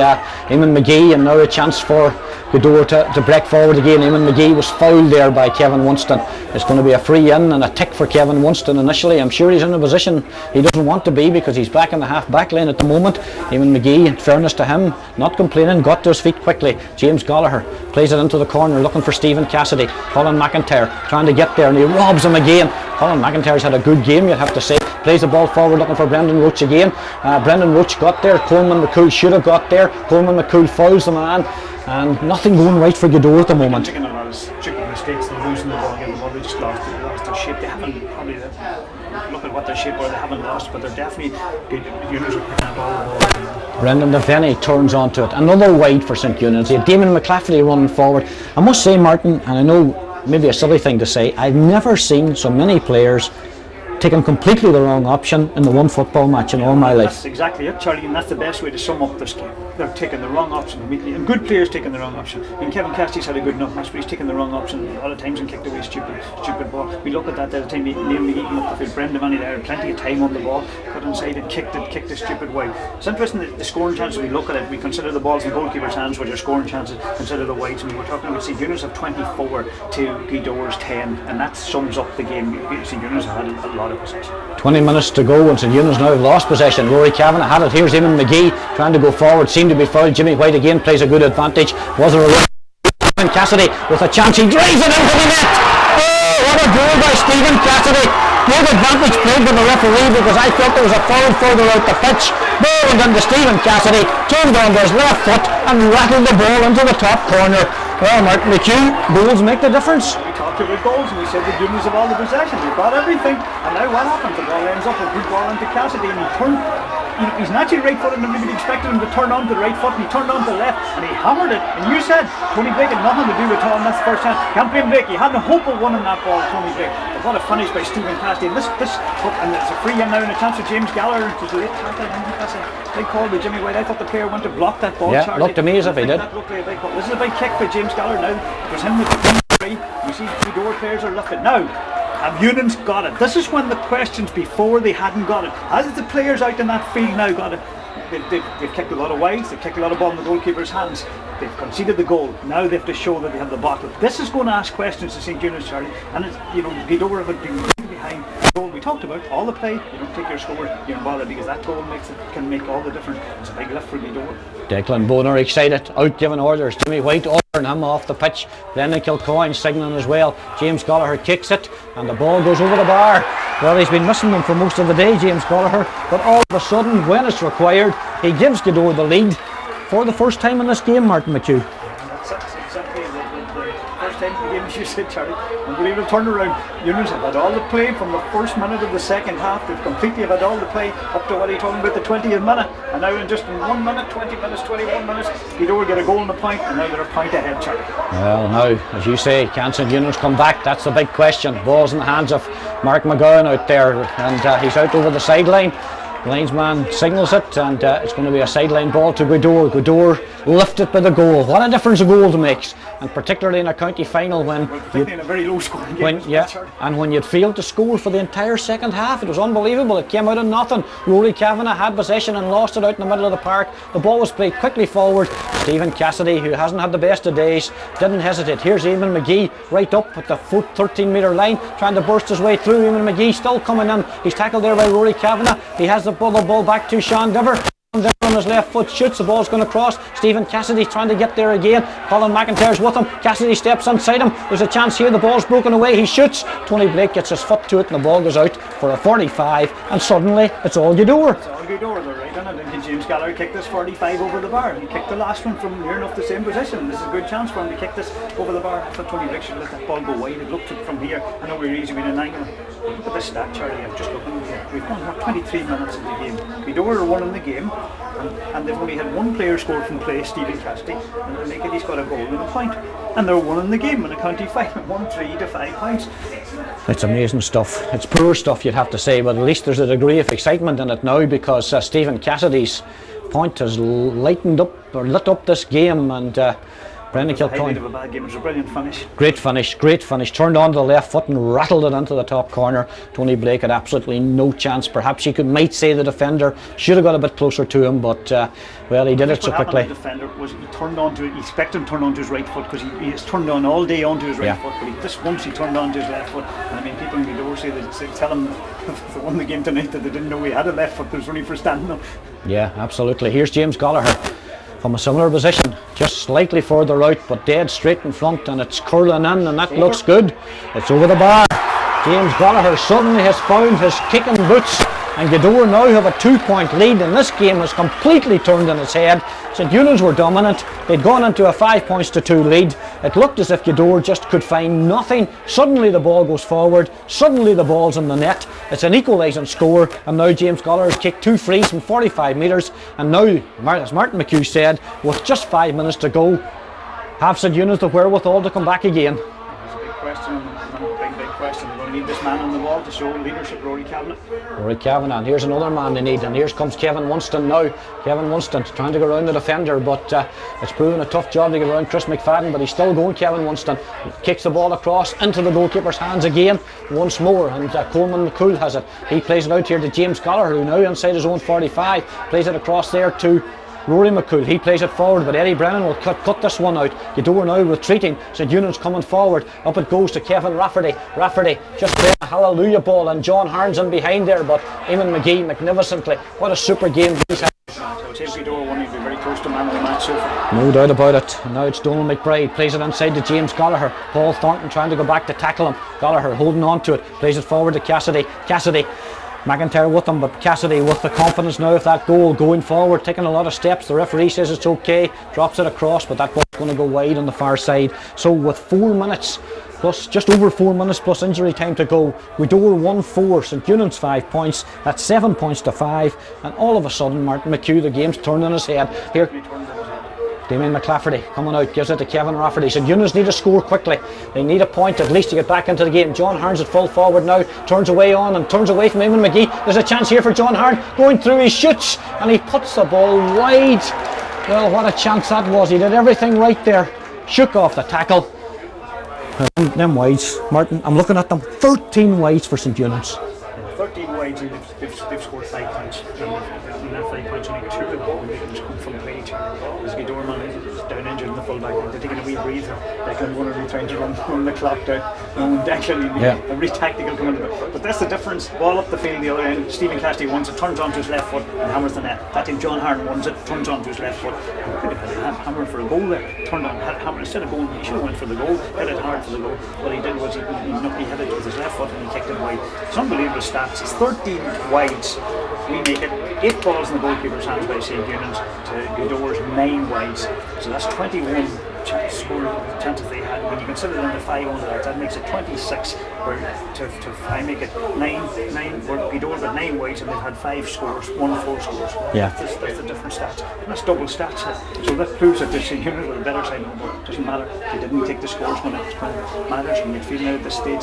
Eamon McGee, and now a chance for Gweedore to break forward again. Eamon McGee was fouled there by Kevin Winston. It's going to be a free in and a tick for Kevin Winston initially. I'm sure he's in a position he doesn't want to be because he's back in the half back line at the moment. Eamon McGee, in fairness to him, not complaining, got to his feet quickly. James Gallagher plays it into the corner looking for Stephen Cassidy. Colin McIntyre trying to get there and he robs him again. Colin McIntyre's had a good game, you'd have to say. Plays the ball forward looking for Brendan Roach again. Brendan Roach got there. Coleman McCool should have got there. Coleman McCool fouls the man, and nothing going right for Gweedore at the moment. Taking a lot of stupid mistakes and losing the ball, getting the ball, they just lost their shape. They haven't probably look at what their shape are. They haven't lost, but they're definitely good. Eunans are picking up all the ball. Brendan Devaney turns onto it. Another wide for St Eunans. Damon McClafferty running forward. I must say, Martin, and I know maybe a silly thing to say, I've never seen so many players taking completely the wrong option in the one football match in all my life. That's exactly it, Charlie, and that's the best way to sum up this game. They're taking the wrong option immediately, and good players taking the wrong option. And Kevin Cassidy's had a good enough match, but he's taken the wrong option a lot of times and kicked away stupid ball. We look at that the time Neil McGee came up the field, Brendan Devaney there, plenty of time on the ball, cut inside and kicked a stupid way. It's interesting that the scoring chances, we look at it, we consider the balls in the goalkeeper's hands, which are scoring chances, consider the wides, and we were talking about St Eunans have 24 to Gweedore's 10, and that sums up the game. St Eunans have had a lot of possession. 20 minutes to go and St Eunans now have lost possession. Rory Kavanagh had it. Here's Eamon McGee trying to go forward, seemed to be fouled. Jimmy White again plays a good advantage. Was there a Stephen Cassidy with a chance? He drives it into the net. Oh, what a goal by Stephen Cassidy. Good advantage played by the referee because I thought there was a foul further out the pitch. Ball went into Stephen Cassidy, turned on to his left foot and rattled the ball into the top corner. Well, Martin McHugh, goals make the difference. We talked about goals and we said the Eunans have all the possession, they've got everything, and now what happens? The ball ends up a good ball into Cassidy and he turned. He's naturally right footed and everybody expected him to turn on to the right foot and he turned on to the left and he hammered it, and you said Tony Blake had nothing to do with it all, and that's the first time. Can't blame Blake, he had no hope of winning that ball, Tony Blake. But what a finish by Stephen Cassidy, and this and there's a free in now and a chance for James Gallagher to the late tackle. That's a big call by Jimmy White. I thought the player went to block that ball. Yeah, Charlie. looked to me as if he did. This is a big kick by James Gallagher now. It was him with the free. You see the Gweedore players are looking now. Have Eunans got it? This is when the questions before they hadn't got it. Has the players out in that field now got it? They've kicked a lot of wides, they've kicked a lot of ball in the goalkeeper's hands, they've conceded the goal, now they have to show that they have the bottle. This is going to ask questions to St Eunans, Charlie, and it's, you know, Gweedore have been behind the goal. We talked about all the play, you don't take your score, you're bothered because that goal can make all the difference. It's a big lift for Gweedore. Declan Boner excited, out giving orders. Jimmy White ordering him off the pitch. Brendan Kilcoyne signaling as well. James Gallagher kicks it and the ball goes over the bar. Well, he's been missing them for most of the day, James Gallagher, but all of a sudden when it's required he gives Gweedore the lead for the first time in this game, Martin McHugh. That's exactly the first first time in the game, as you said, Charlie. Unbelievable turnaround. Eunans have had all the play from the first minute of the second half. They've completely had all the play up to what you're talking about, the 20th minute. And now in just 1 minute, 20 minutes, 21 minutes, Gweedore get a goal and a point, and now they're a point ahead, Charlie. Well, now, as you say, can St Eunans come back? That's the big question. Ball's in the hands of Mark McGowan out there, and he's out over the sideline. Linesman signals it, and it's going to be a sideline ball to Gweedore. Gweedore lifted by the goal. What a difference a goal makes, and particularly in a county final when in a very low scoring game. And when you'd failed to score for the entire second half, it was unbelievable. It came out of nothing. Rory Kavanagh had possession and lost it out in the middle of the park. The ball was played quickly forward. Stephen Cassidy, who hasn't had the best of days, didn't hesitate. Here's Eamon McGee right up at the 13-metre line, trying to burst his way through. Eamon McGee still coming in. He's tackled there by Rory Kavanagh. He has the ball back to Sean Dover. On his left foot, shoots, the ball's going to cross. Stephen Cassidy trying to get there again. Colin McIntyre's with him. Cassidy steps inside him. There's a chance here. The ball's broken away. He shoots. Tony Blake gets his foot to it, and the ball goes out for a 45. And suddenly, it's all Gweedore. It's all Gweedore. They're right on it. And James Gallagher kicked this 45 over the bar. He kicked the last one from near enough the same position. This is a good chance for him to kick this over the bar. I thought Tony Blake should let that ball go wide. It looked from here. I know we're easy with an angle. Look at this stat, Charlie. I'm just looking here. We've gone 23 minutes in the game. Gweedore are winning the game. And they've only had one player scored from play, Stephen Cassidy, and he's got a goal and a point. And they're winning the game in a county final, 1-3 to 5 points. It's amazing stuff. It's poor stuff, you'd have to say, but at least there's a degree of excitement in it now, because Stephen Cassidy's point has lit up this game, and Brendan Kilcoyne. It was a bad game. It was a brilliant finish. Great finish. Turned on to the left foot and rattled it into the top corner. Tony Blake had absolutely no chance. Perhaps you might say the defender should have got a bit closer to him, but well, he did it so quickly. The defender was he expected him to turn on to his right foot, because he has turned on all day onto his right foot, but just once he turned on to his left foot. And I mean, people in Gweedore tell him if they won the game tonight that they didn't know he had a left foot that was only for standing up. Yeah, absolutely. Here's James Gallagher from a similar position, just slightly further out, but dead straight in front, and it's curling in, and that looks good. It's over the bar. James Gallagher suddenly has found his kicking boots, and Gweedore now have a 2-point lead, and this game has completely turned on its head. St Eunans were dominant. They'd gone into a 5-2 lead. It looked as if Gweedore just could find nothing. Suddenly the ball goes forward. Suddenly the ball's in the net. It's an equalising score, and now James Gallagher has kicked 2 frees from 45 metres, and now, as Martin McHugh said, with just 5 minutes to go, have St Eunans the wherewithal to come back again? That's a big question. Big question. We're going to need this man on the wall to show leadership, Rory Kavanagh. Rory Kavanagh, and here's another man they need, and here comes Kevin Winston now. Kevin Winston trying to go around the defender, but it's proven a tough job to get around Chris McFadden, but he's still going. Kevin Winston kicks the ball across into the goalkeeper's hands again once more, and Coleman McCool has it. He plays it out here to James Gallagher, who now inside his own 45, plays it across there to Rory McCool. He plays it forward, but Eddie Brennan will cut this one out. Gweedore now retreating. St Eunans coming forward. Up it goes to Kevin Rafferty. Rafferty just playing a hallelujah ball, and John Harns in behind there, but Eamon McGee magnificently. What a super game he's had. So it seems Gweedore won. He'll be very close to man of the match so far. No doubt about it. And now it's Donald McBride. Plays it inside to James Gallagher. Paul Thornton trying to go back to tackle him. Gallagher holding on to it. Plays it forward to Cassidy. McIntyre with him, but Cassidy with the confidence now of that goal, going forward, taking a lot of steps. The referee says it's okay, drops it across, but that ball's going to go wide on the far side. So with 4 minutes plus, just over 4 minutes plus injury time to go, Gweedore 1-4, St Eunans 5 points. That's 7 points to 5, and all of a sudden Martin McHugh, the game's turned on his head. Here, Damien McClafferty coming out, gives it to Kevin Rafferty. St Eunans need to score quickly. They need a point at least to get back into the game. John Harns at full forward now, turns away on and turns away from Eamon McGee. There's a chance here for John Harns, going through, he shoots and he puts the ball wide. Well, what a chance that was. He did everything right there. Shook off the tackle. Them wides, Martin, I'm looking at them. 13 wides for St Eunans. 13 wides, and they've scored 5 points. And that 5 points, only 2 of them they come from play. As Gweedore man is down injured in the full back, they're taking a wee breather. Declan Wonnery trying to run the clock down. Declan, every tactical coming to it. But that's the difference. Ball up the field the other end. Stephen Cassidy wants it, turns onto his left foot and hammers the net. That time John Harn wants it, turns onto his left foot. Could have had a hammer for a goal there. Turned on, had a hammer instead of going. He should have went for the goal. Hit it hard for the goal. What he did was he hit it with his left foot and he kicked it wide. It's unbelievable stats. It's 13 wides. We make it 8 balls in the goalkeeper's hands by St Eunans to Gweedore's 9 wides. So that's 21 chances they had. When you consider them the 5 under that makes it 26. I make it 9. We're Gweedore got 9 whites and they've had 5 scores, 1 4 scores. Yeah. That's the different stats. And that's double stats. So that proves that the St Eunans were a better side. No, it doesn't matter. They didn't take the scores when it matters. When you're feeling out at this stage,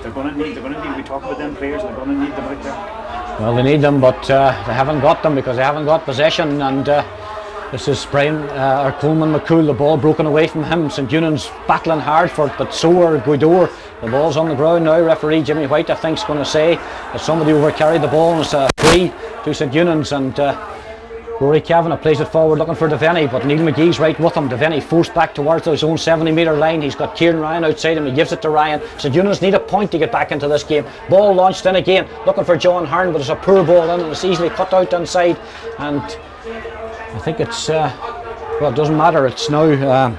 they're going to need. We talk about them players. They're going to need them out there. Well, they need them, but they haven't got them because they haven't got possession. And this is Coleman McCool. The ball broken away from him. St Eunans battling hard for it, but so are Gweedore. The ball's on the ground now. Referee Jimmy White, I think, is going to say that somebody overcarried the ball and it's a free to St Eunans. And Rory Kavanagh plays it forward looking for Devaney, but Neil McGee's right with him. Devaney forced back towards his own 70-metre line. He's got Kieran Ryan outside him. He gives it to Ryan. St Eunans need a point to get back into this game. Ball launched in again, looking for John Hearn, but it's a poor ball in and it's easily cut out inside. And I think it's well, it doesn't matter. It's now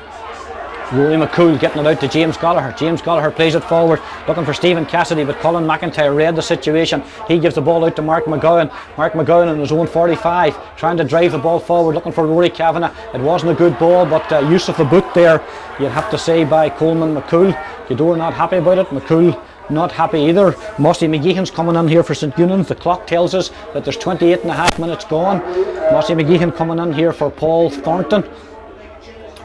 Rory McCool getting it out to James Gallagher. James Gallagher plays it forward looking for Stephen Cassidy, but Colin McIntyre read the situation. He gives the ball out to Mark McGowan. Mark McGowan in his own 45 trying to drive the ball forward looking for Rory Kavanagh. It wasn't a good ball, but use of the boot there, you'd have to say, by Coleman McCool. Gweedore not happy about it. McCool not happy either. Mossy McGeehan's coming in here for St Eunans. The clock tells us that there's 28.5 minutes gone. Mossy McGeehan coming in here for Paul Thornton.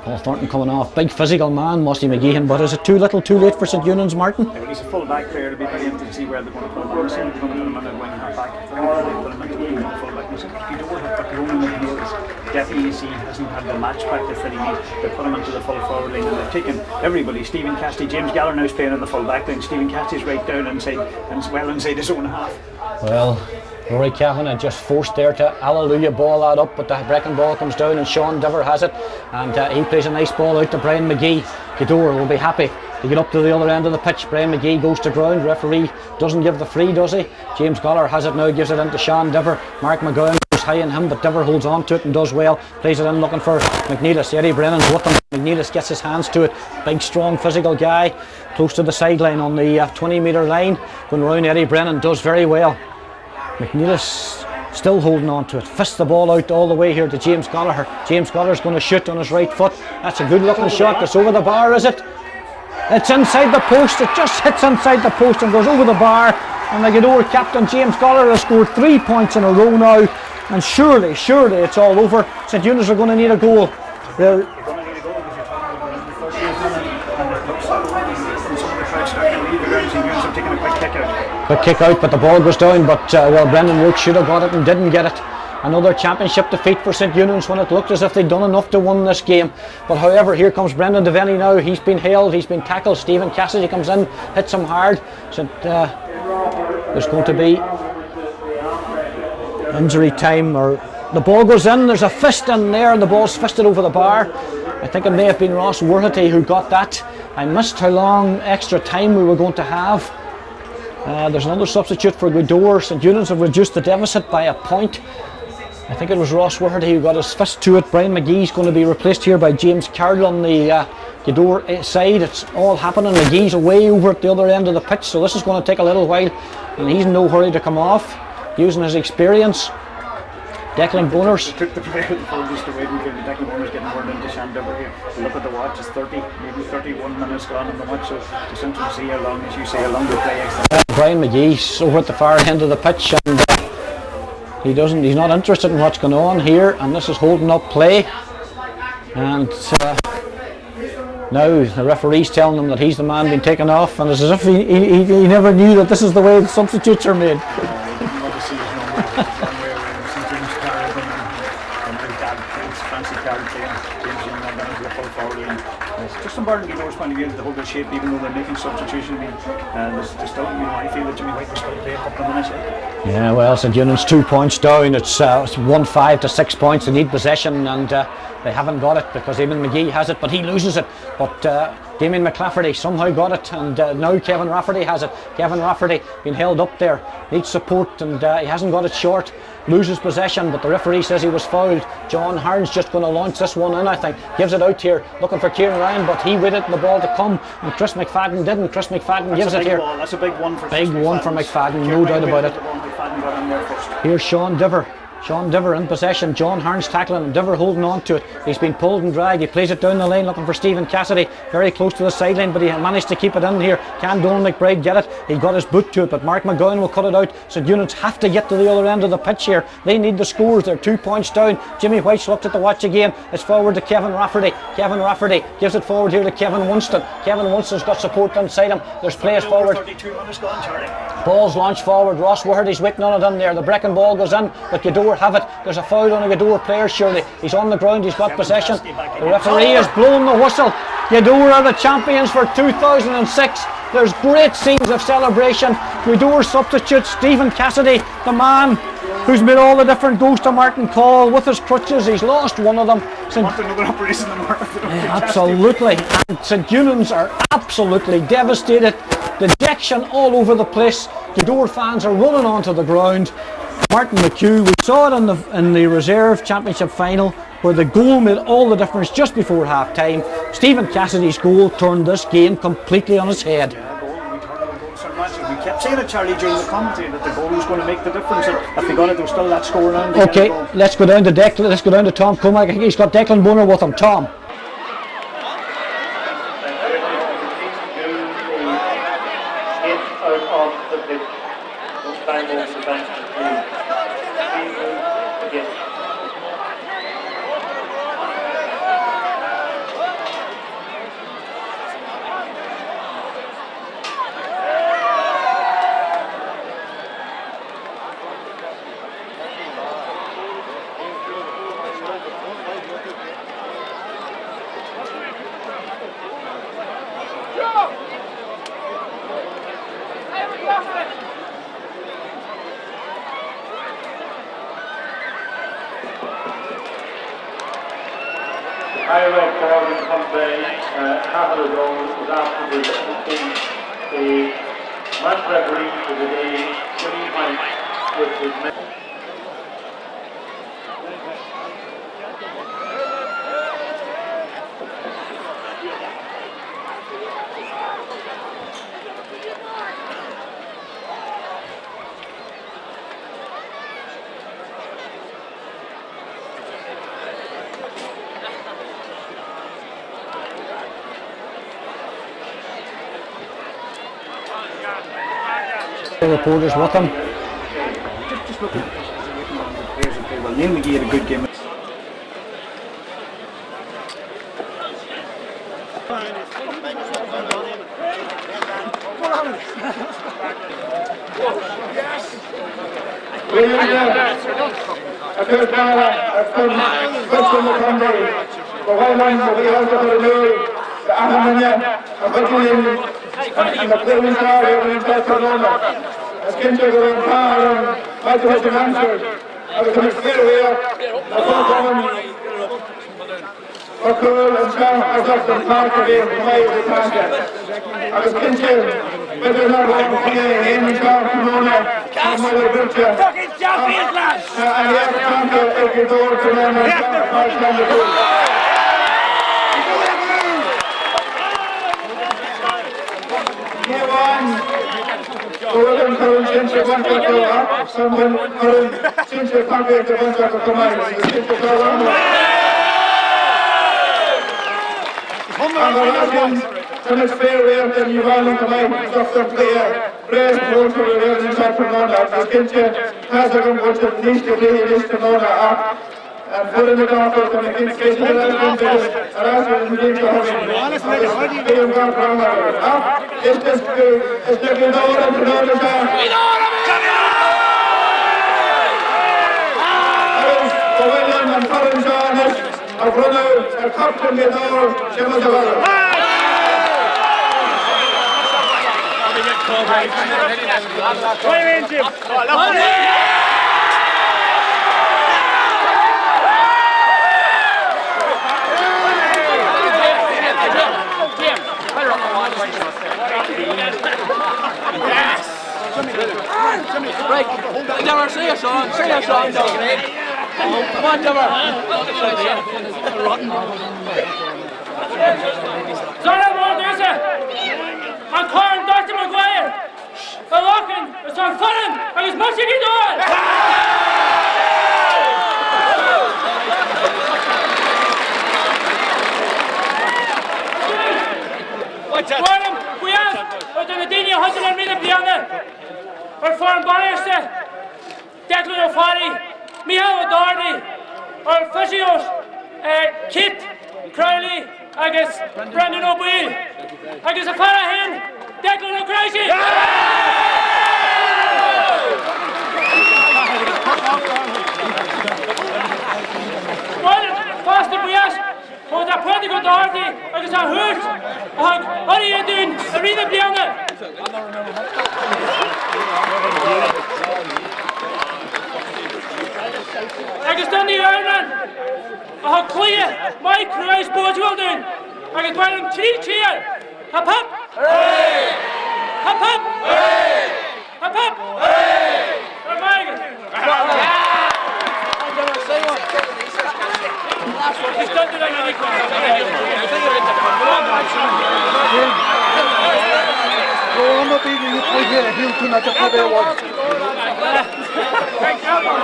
Paul Thornton coming off. Big physical man, Mossy McGeehan, but is it too little too late for St Eunans, Martin? Yeah, he's a full back player. To be very interesting to see where they're going to put him. They're going to put him in a wing half back. They're going to put him into full back. Gweedore have got the only McNeil. Definitely he hasn't had the match practice that he needs. They put him into the full forward line and they've taken everybody. Stephen Cassidy, James Gallagher now is playing in the full back line. Stephen Cassidy's right down inside and well inside his own half. Well, Rory Kavanagh just forced there to Alleluia ball that up, but the breaking ball comes down and Sean Dover has it, and he plays a nice ball out to Brian McGee. Gweedore will be happy to get up to the other end of the pitch. Brian McGee goes to ground. Referee doesn't give the free, does he? James Gallagher has it now, gives it into Sean Dover. Mark McGowan goes high on him, but Dover holds on to it and does well. Plays it in looking for McNeilis. Eddie Brennan's with him. McNeilis gets his hands to it. Big strong physical guy, close to the sideline on the 20-metre line. Going around Eddie Brennan, does very well. McNeilis still holding on to it, fists the ball out all the way here to James Gallagher. James Gallagher's going to shoot on his right foot. That's a good looking shot. It's over the bar, is it? It's inside the post. It just hits inside the post and goes over the bar, and the Gweedore captain James Gallagher has scored 3 points in a row now, and surely it's all over. St Eunans are going to need a goal. They're quick kick out, but the ball goes down, but well, Brendan Rourke should have got it and didn't get it. Another championship defeat for St Eunans when it looked as if they'd done enough to win this game. But however, here comes Brendan Devaney now. He's been held, he's been tackled. Stephen Cassidy comes in, hits him hard. So there's going to be injury time, or the ball goes in. There's a fist in there and the ball's fisted over the bar. I think it may have been Ross Worthity who got that. I missed how long extra time we were going to have. There's another substitute for Gweedore. St Eunans have reduced the deficit by a point. I think it was Ross Worthity who got his fist to it. Brian McGee's going to be replaced here by James Carroll on the Gweedore side. It's all happening. McGee's away over at the other end of the pitch, so this is going to take a little while, and he's in no hurry to come off, using his experience. Declan Boners. Took the player the full just away from Declan Boners getting word into Sean Dover here. Look at the watch, it's 30, maybe 31 minutes gone in the match, so just interesting to see how long, as you say, how long they play extra. Brian McGee's over at the far end of the pitch, and he's not interested in what's going on here, and this is holding up play. And now the referee's telling him that he's the man being taken off, and it's as if he never knew that this is the way the substitutes are made. Just from Barton Gweedore's point of view, the whole good shape, even though they're making substitution. There's still, I feel that Jimmy White was still playing a couple of minutes. Yeah, well, St Eunans 2 points down. It's 1-5 to 6 points. They need possession, and they haven't got it because Eamon McGee has it, but he loses it. But Damien McClafferty somehow got it, and now Kevin Rafferty has it. Kevin Rafferty being held up there, needs support, and he hasn't got it short. Loses possession, but the referee says he was fouled. John Hearn's just going to launch this one in, I think. Gives it out here, looking for Kieran Ryan, but he waited for the ball to come, and Chris McFadden didn't. Chris McFadden gives it here. Ball. That's a big one for big one for McFadden, no doubt about it. Here's Sean Dover. Sean Diver in possession. John Harns tackling him. Diver holding on to it. He's been pulled and dragged. He plays it down the line looking for Stephen Cassidy. Very close to the sideline, but he managed to keep it in here. Can Donald McBride get it? He got his boot to it, but Mark McGowan will cut it out. St Eunans have to get to the other end of the pitch here. They need the scores. They're 2 points down. Jimmy White's looked at the watch again. It's forward to Kevin Rafferty. Kevin Rafferty gives it forward here to Kevin Winston. Kevin Winston's got support inside him. There's players forward. 32 minutes gone, Charlie. Ball's launched forward. Ross Wahirty's waiting on it in there. The breaking ball goes in, but Gweedore have it. There's a foul on a Gweedore player, surely. He's on the ground, he's got possession. The referee has blown the whistle. Gweedore are the champions for 2006. There's great scenes of celebration. Gweedore substitute Stephen Cassidy, the man who's made all the different goals to Martin Call with his crutches. He's lost one of them. Absolutely. And St Eunans are absolutely devastated. Dejection all over the place. Gweedore fans are running onto the ground. Martin McHugh, we saw it in the reserve championship final where the goal made all the difference just before half time. Stephen Cassidy's goal turned this game completely on its head. We kept saying it, Charlie, during the commentary that the goal was going to make the difference. If they got it, there was still that score around. Okay, let's go down to Declan. Let's go down to Tom Comack. I think he's got Declan Bonner with him. Tom. Ira Corrigan Company, capital goal was after the match referee for the day, Jimmy White, with his men. The reporters with him. Just look at the players who play well. Neil McGee had a good game. our foreign barrister, Declan O'Farrell, Michal O'Doherty, our officials, Kit Crowley, agus Brendan O'Boyle, agus a Farahan, Declan O'Crashy. Foster Brias, for the Prodigal O'Doherty, agus a Hurt, what are you doing? Arena Bianca. Agus Dundee Eunans, a Clea, Mike Rice, boys well doing. Agus Byron Cheer, hop hop, hooray! Hop hop, hooray! Hop hop, hooray! He's done to that unique one.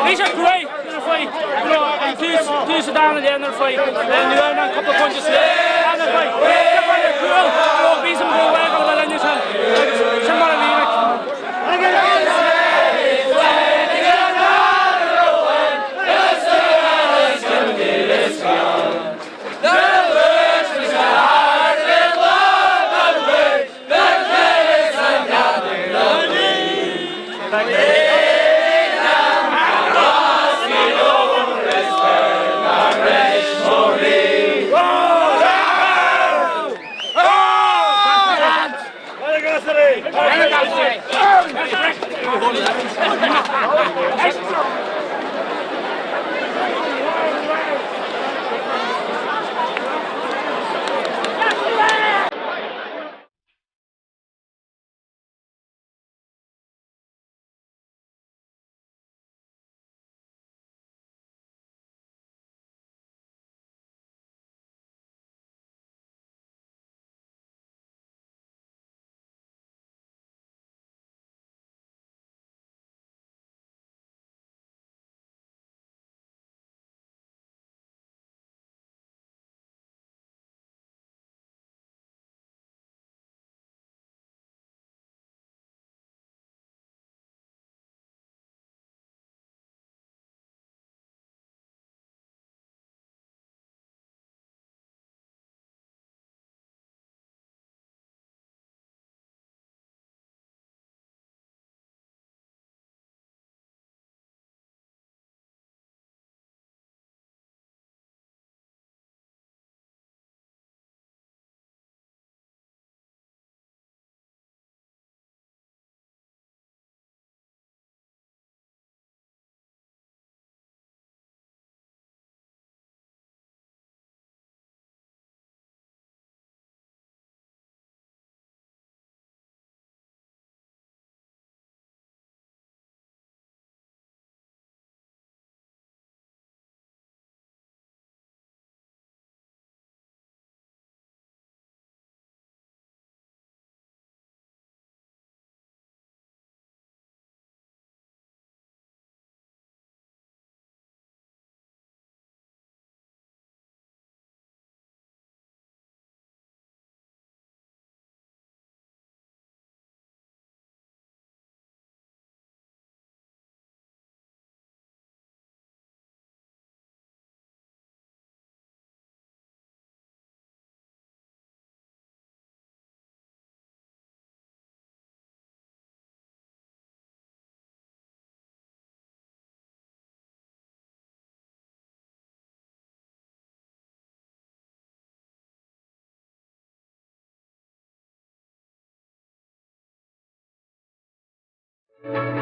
These are great in a fight. Two Sudan at the end of the fight. And you have a couple of punches there. And the fight. They're cool. They'll be some good way on the line. Somebody leave it.